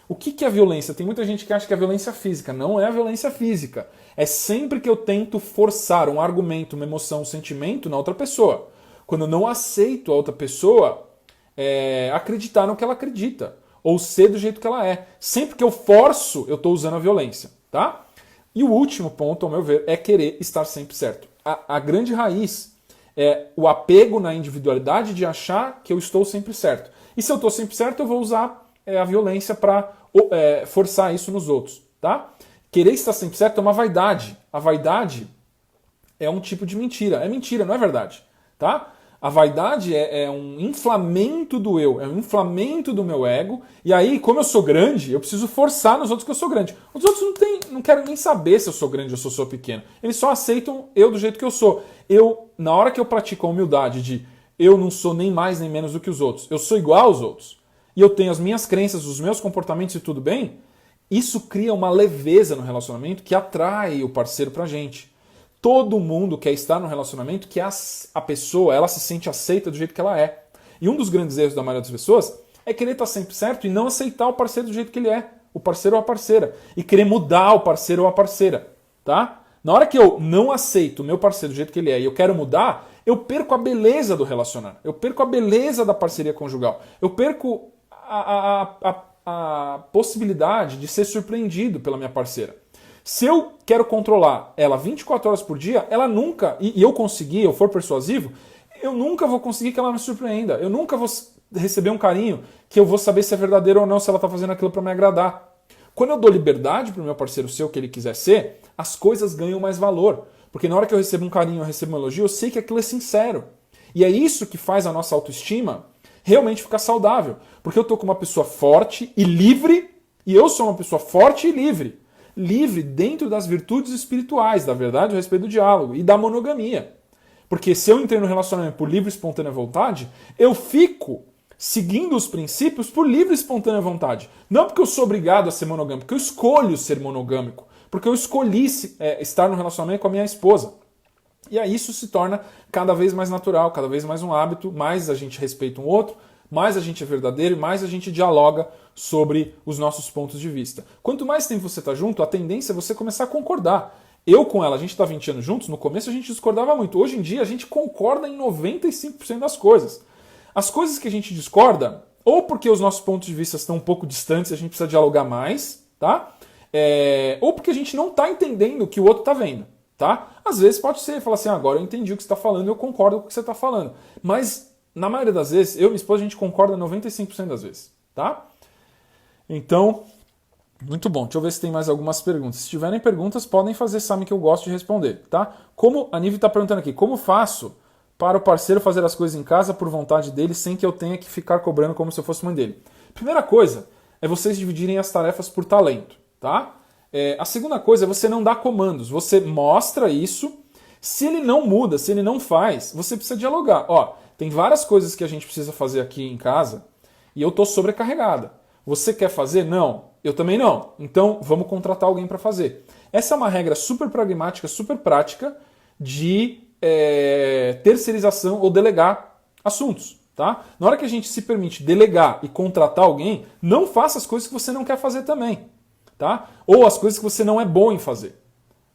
O que é violência? Tem muita gente que acha que é violência física. Não é a violência física. É sempre que eu tento forçar um argumento, uma emoção, um sentimento na outra pessoa. Quando eu não aceito a outra pessoa acreditar no que ela acredita. Ou ser do jeito que ela é. Sempre que eu forço, eu estou usando a violência. Tá? E o último ponto, ao meu ver, é querer estar sempre certo. A grande raiz é o apego na individualidade de achar que eu estou sempre certo. E se eu estou sempre certo, eu vou usar a violência para forçar isso nos outros. Tá? Querer estar sempre certo é uma vaidade. A vaidade é um tipo de mentira. É mentira, não é verdade. Tá? A vaidade é um inflamento do eu, é um inflamento do meu ego. E aí, como eu sou grande, eu preciso forçar nos outros que eu sou grande. Os outros não querem nem saber se eu sou grande ou se eu sou pequeno. Eles só aceitam eu do jeito que eu sou. Na hora que eu pratico a humildade de eu não sou nem mais nem menos do que os outros, eu sou igual aos outros, e eu tenho as minhas crenças, os meus comportamentos e tudo bem, isso cria uma leveza no relacionamento que atrai o parceiro pra gente. Todo mundo quer estar no relacionamento que a pessoa ela se sente aceita do jeito que ela é. E um dos grandes erros da maioria das pessoas é querer estar sempre certo e não aceitar o parceiro do jeito que ele é, o parceiro ou a parceira, e querer mudar o parceiro ou a parceira, tá? Na hora que eu não aceito o meu parceiro do jeito que ele é e eu quero mudar, eu perco a beleza do relacionar, eu perco a beleza da parceria conjugal, eu perco a possibilidade de ser surpreendido pela minha parceira. Se eu quero controlar ela 24 horas por dia, ela nunca, e eu conseguir, eu for persuasivo, eu nunca vou conseguir que ela me surpreenda. Eu nunca vou receber um carinho que eu vou saber se é verdadeiro ou não, se ela está fazendo aquilo para me agradar. Quando eu dou liberdade para o meu parceiro ser o que ele quiser ser, as coisas ganham mais valor. Porque na hora que eu recebo um carinho, eu recebo um elogio, eu sei que aquilo é sincero. E é isso que faz a nossa autoestima realmente ficar saudável. Porque eu estou com uma pessoa forte e livre, e eu sou uma pessoa forte e livre. Livre dentro das virtudes espirituais, da verdade, o respeito do diálogo e da monogamia. Porque se eu entrei no relacionamento por livre e espontânea vontade, eu fico seguindo os princípios por livre e espontânea vontade. Não porque eu sou obrigado a ser monogâmico, porque eu escolho ser monogâmico. Porque eu escolhi estar no relacionamento com a minha esposa. E aí isso se torna cada vez mais natural, cada vez mais um hábito, mais a gente respeita um outro, mais a gente é verdadeiro e mais a gente dialoga sobre os nossos pontos de vista. Quanto mais tempo você está junto, a tendência é você começar a concordar. Eu com ela, a gente está 20 anos juntos, no começo a gente discordava muito. Hoje em dia a gente concorda em 95% das coisas. As coisas que a gente discorda, ou porque os nossos pontos de vista estão um pouco distantes e a gente precisa dialogar mais, tá? Ou porque a gente não está entendendo o que o outro está vendo, tá? Às vezes pode ser, falar assim, agora eu entendi o que você está falando e eu concordo com o que você está falando. Mas, na maioria das vezes, eu e minha esposa, a gente concorda 95% das vezes, tá? Então, muito bom. Deixa eu ver se tem mais algumas perguntas. Se tiverem perguntas, podem fazer, sabem que eu gosto de responder, tá? A Nive está perguntando aqui, como faço para o parceiro fazer as coisas em casa por vontade dele sem que eu tenha que ficar cobrando como se eu fosse mãe dele? Primeira coisa é vocês dividirem as tarefas por talento, tá? A segunda coisa é você não dar comandos. Você mostra isso. Se ele não muda, se ele não faz, você precisa dialogar. Ó, tem várias coisas que a gente precisa fazer aqui em casa e eu tô sobrecarregada. Você quer fazer? Não. Eu também não. Então vamos contratar alguém para fazer. Essa é uma regra super pragmática, super prática de terceirização ou delegar assuntos. Tá? Na hora que a gente se permite delegar e contratar alguém, não faça as coisas que você não quer fazer também. Tá? Ou as coisas que você não é bom em fazer.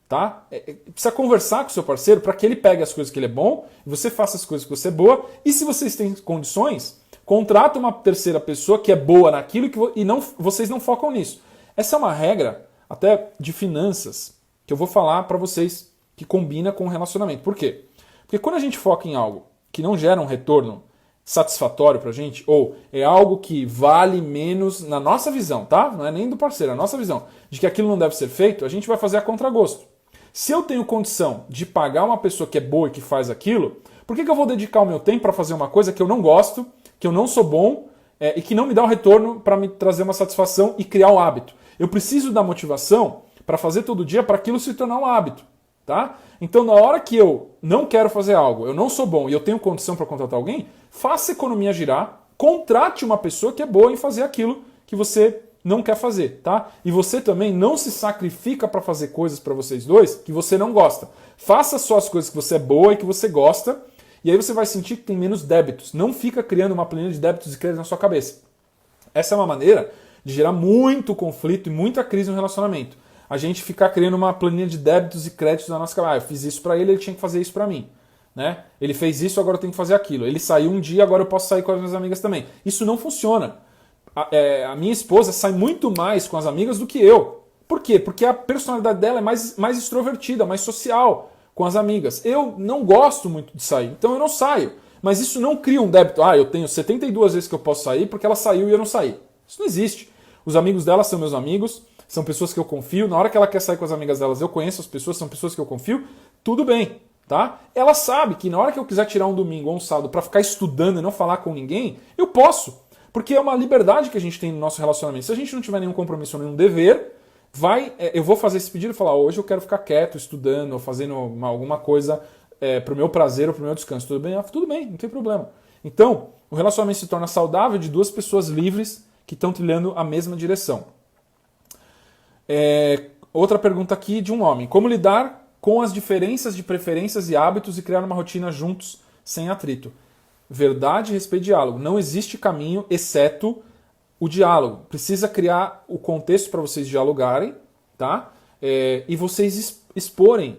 Tá? Precisa conversar com o seu parceiro para que ele pegue as coisas que ele é bom, e você faça as coisas que você é boa, e se vocês têm condições, contrata uma terceira pessoa que é boa naquilo e vocês não focam nisso. Essa é uma regra até de finanças que eu vou falar para vocês que combina com o relacionamento. Por quê? Porque quando a gente foca em algo que não gera um retorno satisfatório pra gente, ou é algo que vale menos na nossa visão, tá? Não é nem do parceiro, é a nossa visão, de que aquilo não deve ser feito, a gente vai fazer a contragosto. Se eu tenho condição de pagar uma pessoa que é boa e que faz aquilo, por que eu vou dedicar o meu tempo para fazer uma coisa que eu não gosto, que eu não sou bom e que não me dá um retorno para me trazer uma satisfação e criar um hábito? Eu preciso da motivação para fazer todo dia para aquilo se tornar um hábito. Tá? Então, na hora que eu não quero fazer algo, eu não sou bom e eu tenho condição para contratar alguém, faça a economia girar, contrate uma pessoa que é boa em fazer aquilo que você não quer fazer. Tá? E você também não se sacrifica para fazer coisas para vocês dois que você não gosta. Faça só as coisas que você é boa e que você gosta, e aí você vai sentir que tem menos débitos. Não fica criando uma planilha de débitos e créditos na sua cabeça. Essa é uma maneira de gerar muito conflito e muita crise no relacionamento. A gente ficar criando uma planilha de débitos e créditos na nossa cabeça. Eu fiz isso para ele, ele tinha que fazer isso para mim. Né? Ele fez isso, agora eu tenho que fazer aquilo. Ele saiu um dia, agora eu posso sair com as minhas amigas também. Isso não funciona. A minha esposa sai muito mais com as amigas do que eu. Por quê? Porque a personalidade dela é mais extrovertida, mais social com as amigas. Eu não gosto muito de sair, então eu não saio. Mas isso não cria um débito. Eu tenho 72 vezes que eu posso sair porque ela saiu e eu não saí. Isso não existe. Os amigos dela são meus amigos, são pessoas que eu confio. Na hora que ela quer sair com as amigas delas, eu conheço as pessoas, são pessoas que eu confio. Tudo bem. tá? Ela sabe que na hora que eu quiser tirar um domingo ou um sábado para ficar estudando e não falar com ninguém, eu posso. Porque é uma liberdade que a gente tem no nosso relacionamento. Se a gente não tiver nenhum compromisso, nenhum dever, eu vou fazer esse pedido e falar, hoje eu quero ficar quieto, estudando, ou fazendo alguma coisa pro meu prazer ou pro meu descanso. Tudo bem? Ah, tudo bem, não tem problema. Então, o relacionamento se torna saudável de duas pessoas livres que estão trilhando a mesma direção. Outra pergunta aqui de um homem. Como lidar com as diferenças de preferências e hábitos e criar uma rotina juntos sem atrito? Verdade, respeito e diálogo. Não existe caminho exceto o diálogo. Precisa criar o contexto para vocês dialogarem, tá? E vocês exporem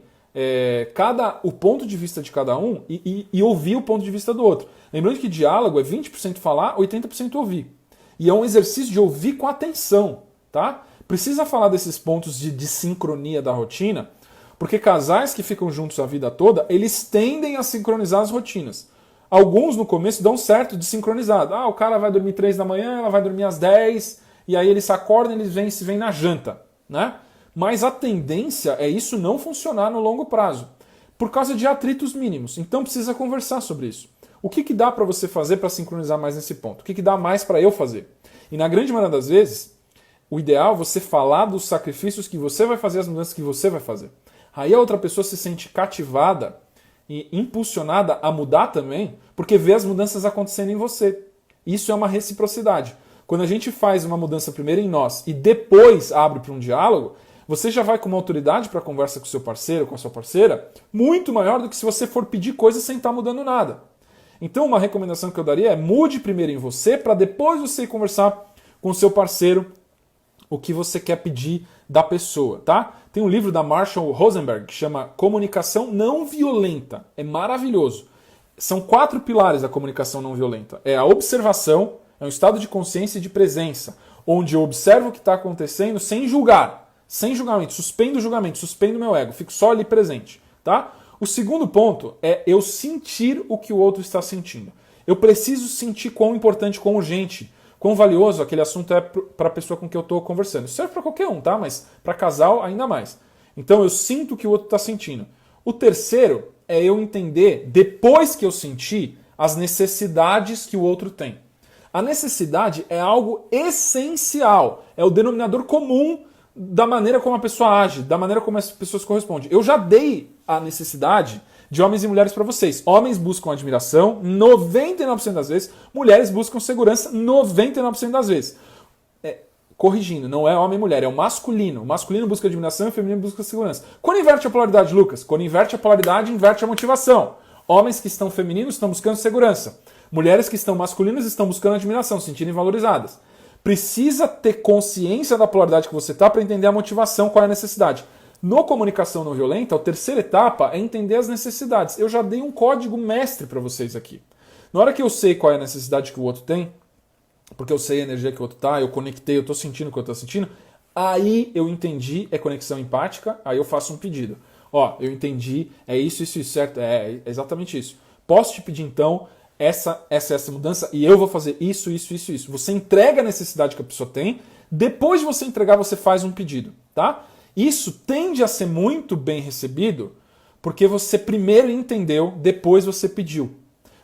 o ponto de vista de cada um e ouvir o ponto de vista do outro. Lembrando que diálogo é 20% falar, 80% ouvir. E é um exercício de ouvir com atenção, tá? Precisa falar desses pontos de sincronia da rotina, porque casais que ficam juntos a vida toda, eles tendem a sincronizar as rotinas. Alguns no começo dão certo de sincronizado. O cara vai dormir 3 da manhã, ela vai dormir às 10, e aí eles se acordam e eles se vêm na janta, né? Mas a tendência é isso não funcionar no longo prazo, por causa de atritos mínimos. Então precisa conversar sobre isso. O que dá para você fazer para sincronizar mais nesse ponto? O que dá mais para eu fazer? E na grande maioria das vezes, o ideal é você falar dos sacrifícios que você vai fazer, as mudanças que você vai fazer. Aí a outra pessoa se sente cativada e impulsionada a mudar também, porque vê as mudanças acontecendo em você. Isso é uma reciprocidade. Quando a gente faz uma mudança primeiro em nós e depois abre para um diálogo, você já vai com uma autoridade para a conversa com o seu parceiro, com a sua parceira, muito maior do que se você for pedir coisas sem estar mudando nada. Então uma recomendação que eu daria é mude primeiro em você para depois você ir conversar com o seu parceiro o que você quer pedir da pessoa, tá? Tem um livro da Marshall Rosenberg que chama Comunicação Não Violenta. É maravilhoso. São 4 pilares da comunicação não violenta. É a observação, é um estado de consciência e de presença, onde eu observo o que está acontecendo sem julgar, sem julgamento, suspendo o julgamento, suspendo o meu ego, fico só ali presente, tá? O segundo ponto é eu sentir o que o outro está sentindo. Eu preciso sentir quão importante, quão urgente, quão valioso aquele assunto é para a pessoa com quem eu estou conversando. Isso serve para qualquer um, tá? Mas para casal ainda mais. Então eu sinto o que o outro está sentindo. O terceiro é eu entender, depois que eu senti, as necessidades que o outro tem. A necessidade é algo essencial. É o denominador comum da maneira como a pessoa age, da maneira como as pessoas correspondem. Eu já dei a necessidade de homens e mulheres para vocês. Homens buscam admiração 99% das vezes, mulheres buscam segurança 99% das vezes. Corrigindo, não é homem e mulher, é o masculino. O masculino busca admiração e o feminino busca segurança. Quando inverte a polaridade, Lucas? Quando inverte a polaridade, inverte a motivação. Homens que estão femininos estão buscando segurança. Mulheres que estão masculinas estão buscando admiração, se sentirem valorizadas. Precisa ter consciência da polaridade que você está para entender a motivação, qual é a necessidade. No comunicação não violenta, a terceira etapa é entender as necessidades. Eu já dei um código mestre para vocês aqui. Na hora que eu sei qual é a necessidade que o outro tem, porque eu sei a energia que o outro tá, eu conectei, eu estou sentindo o que eu estou sentindo, aí eu entendi, é conexão empática, aí eu faço um pedido. Eu entendi, é isso, certo? É exatamente isso. Posso te pedir então essa mudança e eu vou fazer isso. Você entrega a necessidade que a pessoa tem, depois de você entregar, você faz um pedido, tá? Isso tende a ser muito bem recebido porque você primeiro entendeu, depois você pediu.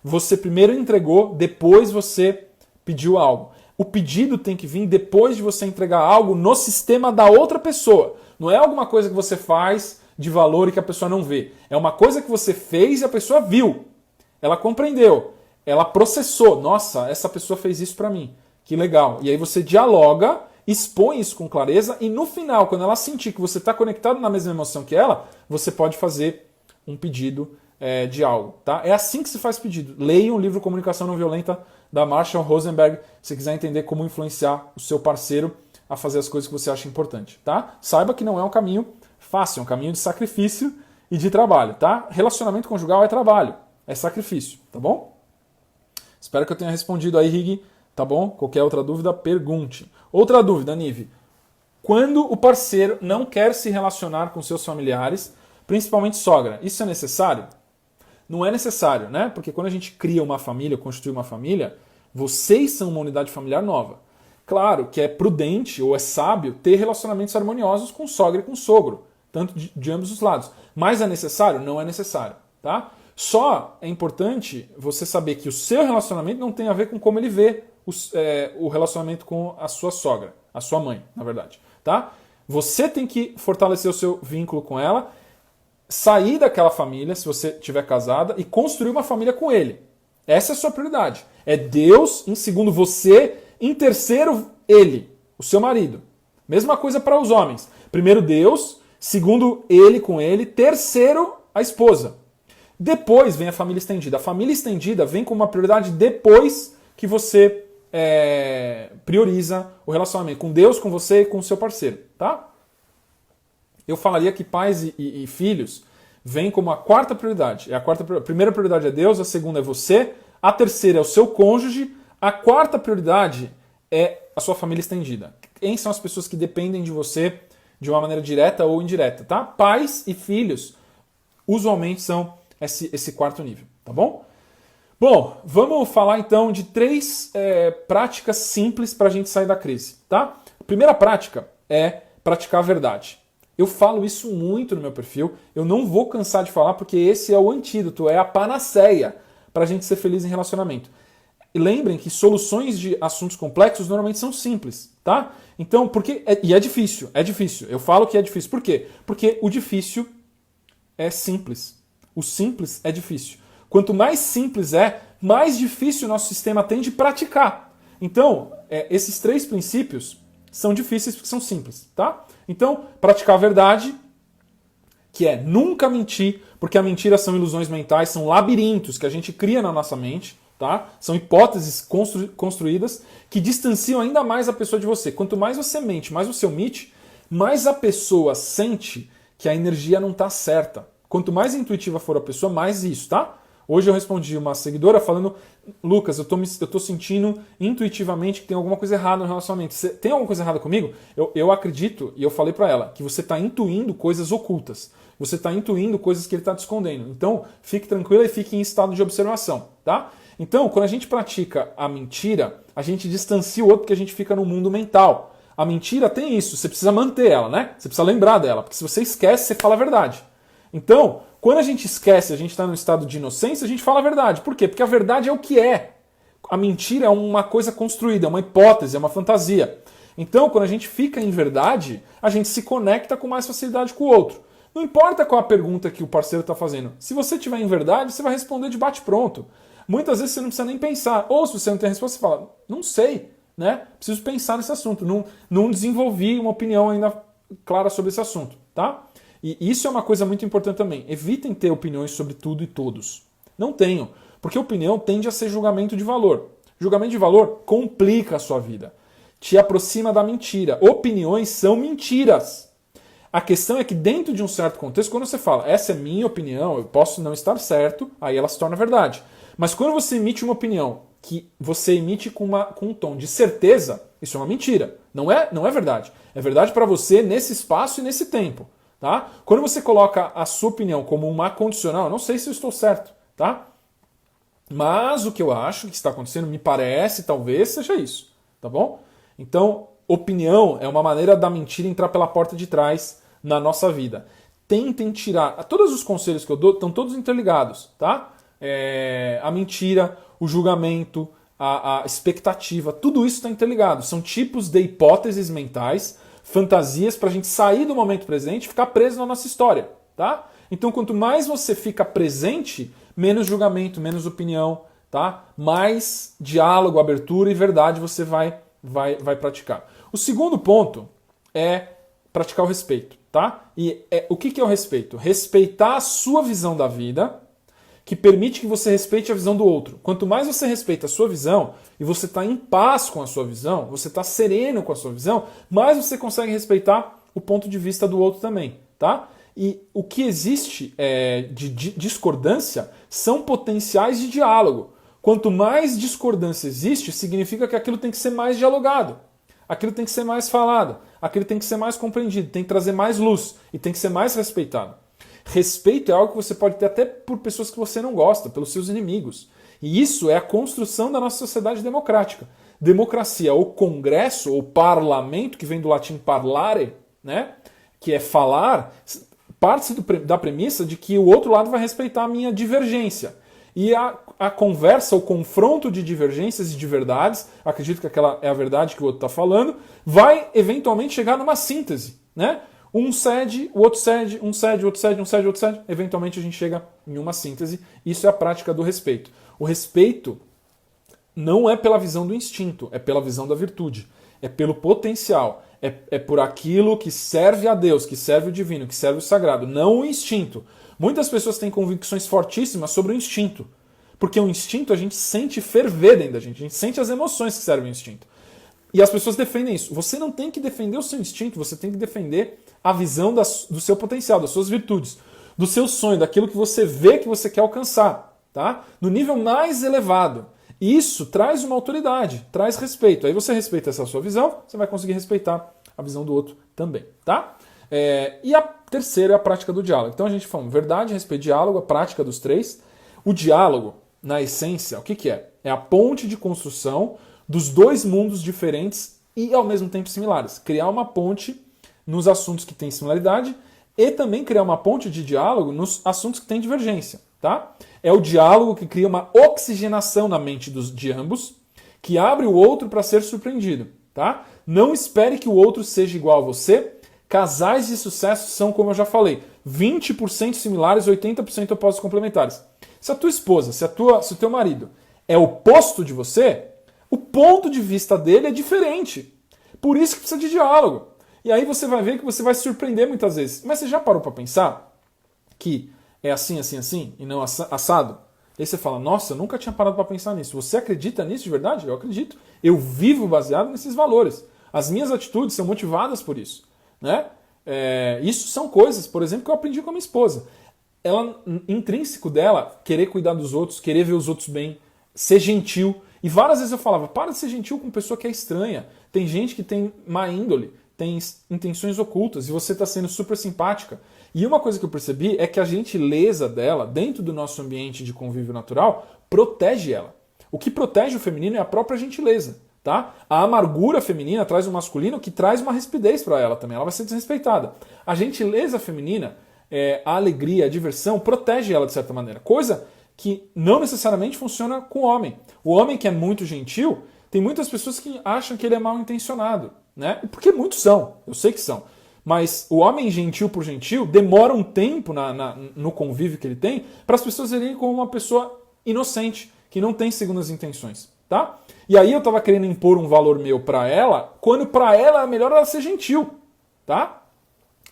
Você primeiro entregou, depois você pediu algo. O pedido tem que vir depois de você entregar algo no sistema da outra pessoa. Não é alguma coisa que você faz de valor e que a pessoa não vê. É uma coisa que você fez e a pessoa viu. Ela compreendeu. Ela processou. Nossa, essa pessoa fez isso pra mim. Que legal. E aí você dialoga, expõe isso com clareza e no final, quando ela sentir que você está conectado na mesma emoção que ela, você pode fazer um pedido de algo. Tá? É assim que se faz pedido. Leia o livro Comunicação Não Violenta da Marshall Rosenberg, se quiser entender como influenciar o seu parceiro a fazer as coisas que você acha importante. Tá? Saiba que não é um caminho fácil, é um caminho de sacrifício e de trabalho. Tá? Relacionamento conjugal é trabalho, é sacrifício. Tá bom? Espero que eu tenha respondido aí, Rig. Tá bom? Qualquer outra dúvida, pergunte. Outra dúvida, Nive. Quando o parceiro não quer se relacionar com seus familiares, principalmente sogra, isso é necessário? Não é necessário, né? Porque quando a gente cria uma família, constitui uma família, vocês são uma unidade familiar nova. Claro que é prudente ou é sábio ter relacionamentos harmoniosos com sogra e com sogro, tanto de ambos os lados. Mas é necessário? Não é necessário. tá? Só é importante você saber que o seu relacionamento não tem a ver com como ele vê o relacionamento com a sua sogra, a sua mãe, na verdade, tá? Você tem que fortalecer o seu vínculo com ela, sair daquela família, se você estiver casada, e construir uma família com ele. Essa é a sua prioridade. É Deus, em segundo você, em terceiro ele, o seu marido. Mesma coisa para os homens. Primeiro Deus, segundo ele com ele, terceiro a esposa. Depois vem a família estendida. A família estendida vem com uma prioridade depois que você prioriza o relacionamento com Deus, com você e com o seu parceiro, tá? Eu falaria que pais e filhos vêm como a quarta prioridade. A primeira prioridade é Deus, a segunda é você, a terceira é o seu cônjuge, a quarta prioridade é a sua família estendida. Quem são as pessoas que dependem de você de uma maneira direta ou indireta, tá? Pais e filhos usualmente são esse quarto nível, tá bom? Bom, vamos falar então de 3 práticas simples para a gente sair da crise, tá? A primeira prática é praticar a verdade. Eu falo isso muito no meu perfil, eu não vou cansar de falar porque esse é o antídoto, é a panaceia para a gente ser feliz em relacionamento. E lembrem que soluções de assuntos complexos normalmente são simples, tá? Então, é difícil, eu falo que é difícil. Por quê? Porque o difícil é simples. O simples é difícil. Quanto mais simples mais difícil o nosso sistema tem de praticar. Então, esses 3 princípios são difíceis porque são simples, tá? Então, praticar a verdade, que é nunca mentir, porque a mentira são ilusões mentais, são labirintos que a gente cria na nossa mente, tá? São hipóteses construídas que distanciam ainda mais a pessoa de você. Quanto mais você mente, mais você omite, mais a pessoa sente que a energia não está certa. Quanto mais intuitiva for a pessoa, mais isso, tá? Hoje eu respondi uma seguidora falando: Lucas, eu tô sentindo intuitivamente que tem alguma coisa errada no relacionamento. Tem alguma coisa errada comigo? Eu acredito, e eu falei pra ela, que você tá intuindo coisas ocultas. Você tá intuindo coisas que ele tá te escondendo. Então, fique tranquila e fique em estado de observação, tá? Então, quando a gente pratica a mentira, a gente distancia o outro porque a gente fica no mundo mental. A mentira tem isso, você precisa manter ela, né? Você precisa lembrar dela, porque se você esquece, você fala a verdade. Então, quando a gente esquece, a gente está no estado de inocência, a gente fala a verdade. Por quê? Porque a verdade é o que é. A mentira é uma coisa construída, é uma hipótese, é uma fantasia. Então, quando a gente fica em verdade, a gente se conecta com mais facilidade com o outro. Não importa qual a pergunta que o parceiro está fazendo. Se você tiver em verdade, você vai responder de bate-pronto. Muitas vezes você não precisa nem pensar. Ou se você não tem resposta, você fala: não sei, né? Preciso pensar nesse assunto. Não desenvolvi uma opinião ainda clara sobre esse assunto, tá? E isso é uma coisa muito importante também. Evitem ter opiniões sobre tudo e todos. Não tenham, porque opinião tende a ser julgamento de valor. Julgamento de valor complica a sua vida. Te aproxima da mentira. Opiniões são mentiras. A questão é que dentro de um certo contexto, quando você fala, essa é minha opinião, eu posso não estar certo, aí ela se torna verdade. Mas quando você emite uma opinião que você emite com um tom de certeza, isso é uma mentira. Não é verdade. É verdade para você nesse espaço e nesse tempo. Tá? Quando você coloca a sua opinião como uma condicional, eu não sei se eu estou certo, tá? Mas o que eu acho que está acontecendo, me parece, talvez, seja isso, tá bom? Então, opinião é uma maneira da mentira entrar pela porta de trás na nossa vida. Tentem tirar... Todos os conselhos que eu dou estão todos interligados, tá? A mentira, o julgamento, a expectativa, tudo isso está interligado. São tipos de hipóteses mentais, fantasias para a gente sair do momento presente e ficar preso na nossa história, tá? Então, quanto mais você fica presente, menos julgamento, menos opinião, tá? Mais diálogo, abertura e verdade você vai praticar. O segundo ponto é praticar o respeito, tá? E o que é o respeito? Respeitar a sua visão da vida, que permite que você respeite a visão do outro. Quanto mais você respeita a sua visão e você está em paz com a sua visão, você está sereno com a sua visão, mais você consegue respeitar o ponto de vista do outro também, tá? E o que existe de discordância são potenciais de diálogo. Quanto mais discordância existe, significa que aquilo tem que ser mais dialogado, aquilo tem que ser mais falado, aquilo tem que ser mais compreendido, tem que trazer mais luz e tem que ser mais respeitado. Respeito é algo que você pode ter até por pessoas que você não gosta, pelos seus inimigos. E isso é a construção da nossa sociedade democrática. Democracia, ou congresso, ou parlamento, que vem do latim parlare, né? Que é falar. parte da premissa de que o outro lado vai respeitar a minha divergência. E a conversa, o confronto de divergências e de verdades, acredito que aquela é a verdade que o outro está falando, vai eventualmente chegar numa síntese, né? Um cede, o outro cede, um cede, o outro cede, um cede, o outro cede. Eventualmente a gente chega em uma síntese. Isso é a prática do respeito. O respeito não é pela visão do instinto, é pela visão da virtude. É pelo potencial. É por aquilo que serve a Deus, que serve o divino, que serve o sagrado, não o instinto. Muitas pessoas têm convicções fortíssimas sobre o instinto. Porque o instinto a gente sente ferver dentro da gente, a gente sente as emoções que servem ao instinto. E as pessoas defendem isso. Você não tem que defender o seu instinto, você tem que defender a visão do seu potencial, das suas virtudes, do seu sonho, daquilo que você vê que você quer alcançar, tá? No nível mais elevado. Isso traz uma autoridade, traz respeito. Aí você respeita essa sua visão, você vai conseguir respeitar a visão do outro também, tá? E a terceira é a prática do diálogo. Então a gente falou verdade, respeito, diálogo, a prática dos três. O diálogo, na essência, o que é? É a ponte de construção dos dois mundos diferentes e ao mesmo tempo similares. Criar uma ponte nos assuntos que têm similaridade e também criar uma ponte de diálogo nos assuntos que têm divergência, tá? É o diálogo que cria uma oxigenação na mente de ambos, que abre o outro para ser surpreendido, tá? Não espere que o outro seja igual a você. Casais de sucesso são, como eu já falei, 20% similares, 80% opostos complementares. Se a tua esposa, se o teu marido é oposto de você, o ponto de vista dele é diferente. Por isso que precisa de diálogo. E aí você vai ver que você vai se surpreender muitas vezes. Mas você já parou para pensar que é assim, assim, assim, e não assado? Aí você fala, nossa, eu nunca tinha parado para pensar nisso. Você acredita nisso de verdade? Eu acredito. Eu vivo baseado nesses valores. As minhas atitudes são motivadas por isso, né? Isso são coisas, por exemplo, que eu aprendi com a minha esposa. Ela, intrínseco dela, querer cuidar dos outros, querer ver os outros bem, ser gentil. E várias vezes eu falava, para de ser gentil com pessoa que é estranha. Tem gente que tem má índole, tem intenções ocultas, e você está sendo super simpática. E uma coisa que eu percebi é que a gentileza dela, dentro do nosso ambiente de convívio natural, protege ela. O que protege o feminino é a própria gentileza, tá? A amargura feminina traz o masculino que traz uma rispidez para ela também, ela vai ser desrespeitada. A gentileza feminina, a alegria, a diversão, protege ela de certa maneira. Coisa que não necessariamente funciona com o homem. O homem que é muito gentil, tem muitas pessoas que acham que ele é mal intencionado, né? Porque muitos são, eu sei que são. Mas o homem gentil por gentil demora um tempo no convívio que ele tem para as pessoas verem como uma pessoa inocente, que não tem segundas intenções, tá? E aí eu estava querendo impor um valor meu para ela, quando para ela é melhor ela ser gentil, tá?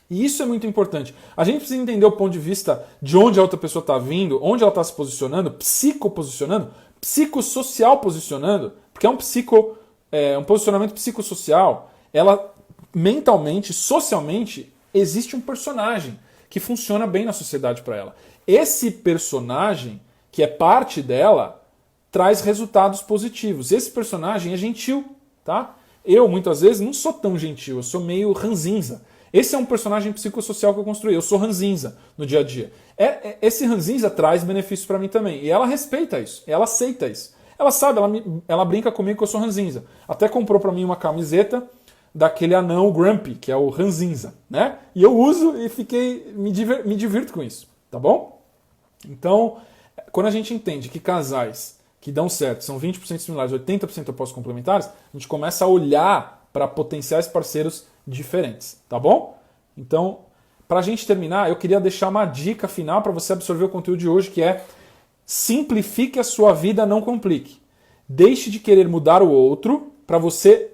E isso é muito importante. A gente precisa entender o ponto de vista de onde a outra pessoa está vindo, onde ela está se posicionando, psicoposicionando, psicossocial posicionando, porque é um posicionamento psicossocial. Ela mentalmente, socialmente, existe um personagem que funciona bem na sociedade para ela. Esse personagem, que é parte dela, traz resultados positivos. Esse personagem é gentil, tá? Eu, muitas vezes, não sou tão gentil, eu sou meio ranzinza. Esse é um personagem psicossocial que eu construí. Eu sou ranzinza no dia a dia. Esse ranzinza traz benefícios para mim também. E ela respeita isso. Ela aceita isso. Ela sabe, ela brinca comigo que eu sou ranzinza. Até comprou para mim uma camiseta daquele anão Grumpy, que é o ranzinza, né? E eu uso e me divirto com isso, tá bom? Então, quando a gente entende que casais que dão certo são 20% similares, 80% opostos complementares, a gente começa a olhar para potenciais parceiros diferentes, tá bom? Então, para a gente terminar, eu queria deixar uma dica final para você absorver o conteúdo de hoje, que é: simplifique a sua vida, não complique. Deixe de querer mudar o outro para você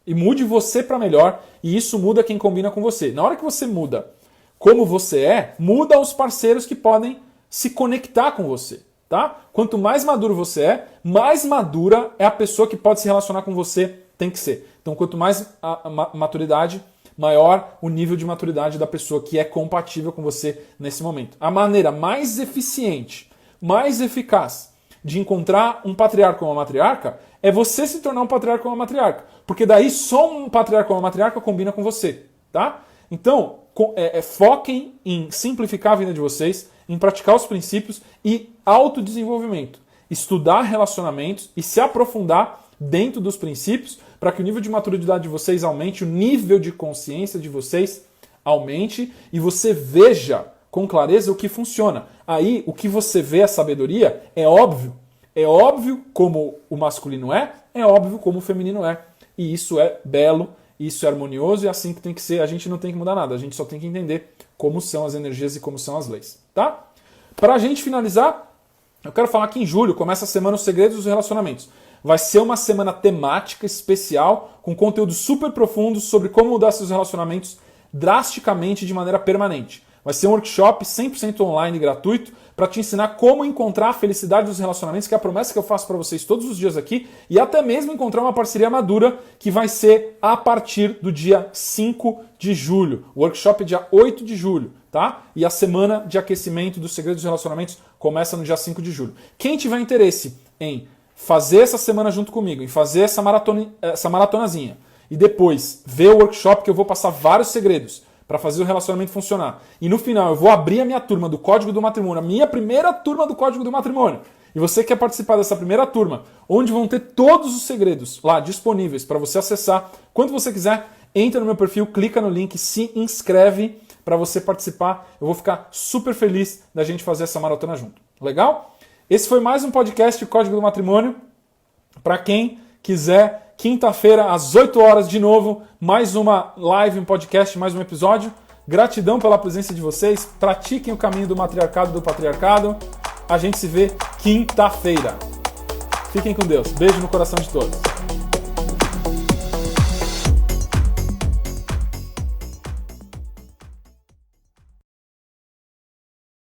e mude você para melhor, e isso muda quem combina com você. Na hora que você muda como você muda os parceiros que podem se conectar com você, tá? Quanto mais maduro você mais madura é a pessoa que pode se relacionar com você, tem que ser. Então, quanto mais a maturidade, maior o nível de maturidade da pessoa que é compatível com você nesse momento. A maneira mais eficiente, mais eficaz de encontrar um patriarca ou uma matriarca é você se tornar um patriarca ou uma matriarca. Porque daí só um patriarca ou uma matriarca combina com você, tá? Então, foquem em simplificar a vida de vocês, em praticar os princípios e autodesenvolvimento. Estudar relacionamentos e se aprofundar dentro dos princípios para que o nível de maturidade de vocês aumente, o nível de consciência de vocês aumente e você veja com clareza o que funciona. Aí, o que você vê, a sabedoria, é óbvio. É óbvio como o masculino é óbvio como o feminino é. E isso é belo, isso é harmonioso e é assim que tem que ser. A gente não tem que mudar nada, a gente só tem que entender como são as energias e como são as leis, tá? Pra gente finalizar, eu quero falar que em julho começa a semana Os Segredos dos Relacionamentos. Vai ser uma semana temática especial, com conteúdo super profundo sobre como mudar seus relacionamentos drasticamente de maneira permanente. Vai ser um workshop 100% online e gratuito para te ensinar como encontrar a felicidade dos relacionamentos, que é a promessa que eu faço para vocês todos os dias aqui, e até mesmo encontrar uma parceria madura que vai ser a partir do dia 5 de julho. O workshop é dia 8 de julho, tá? E a semana de aquecimento dos segredos dos relacionamentos começa no dia 5 de julho. Quem tiver interesse em fazer essa semana junto comigo, em fazer essa maratonazinha, e depois ver o workshop que eu vou passar vários segredos para fazer o relacionamento funcionar. E no final eu vou abrir a minha turma do Código do Matrimônio, a minha primeira turma do Código do Matrimônio. E você quer participar dessa primeira turma, onde vão ter todos os segredos lá disponíveis para você acessar. Quando você quiser, entra no meu perfil, clica no link, se inscreve para você participar. Eu vou ficar super feliz da gente fazer essa maratona junto. Legal? Esse foi mais um podcast Código do Matrimônio. Para quem quiser, quinta-feira, às 8 horas, de novo, mais uma live, um podcast, mais um episódio. Gratidão pela presença de vocês. Pratiquem o caminho do matriarcado e do patriarcado. A gente se vê quinta-feira. Fiquem com Deus. Beijo no coração de todos.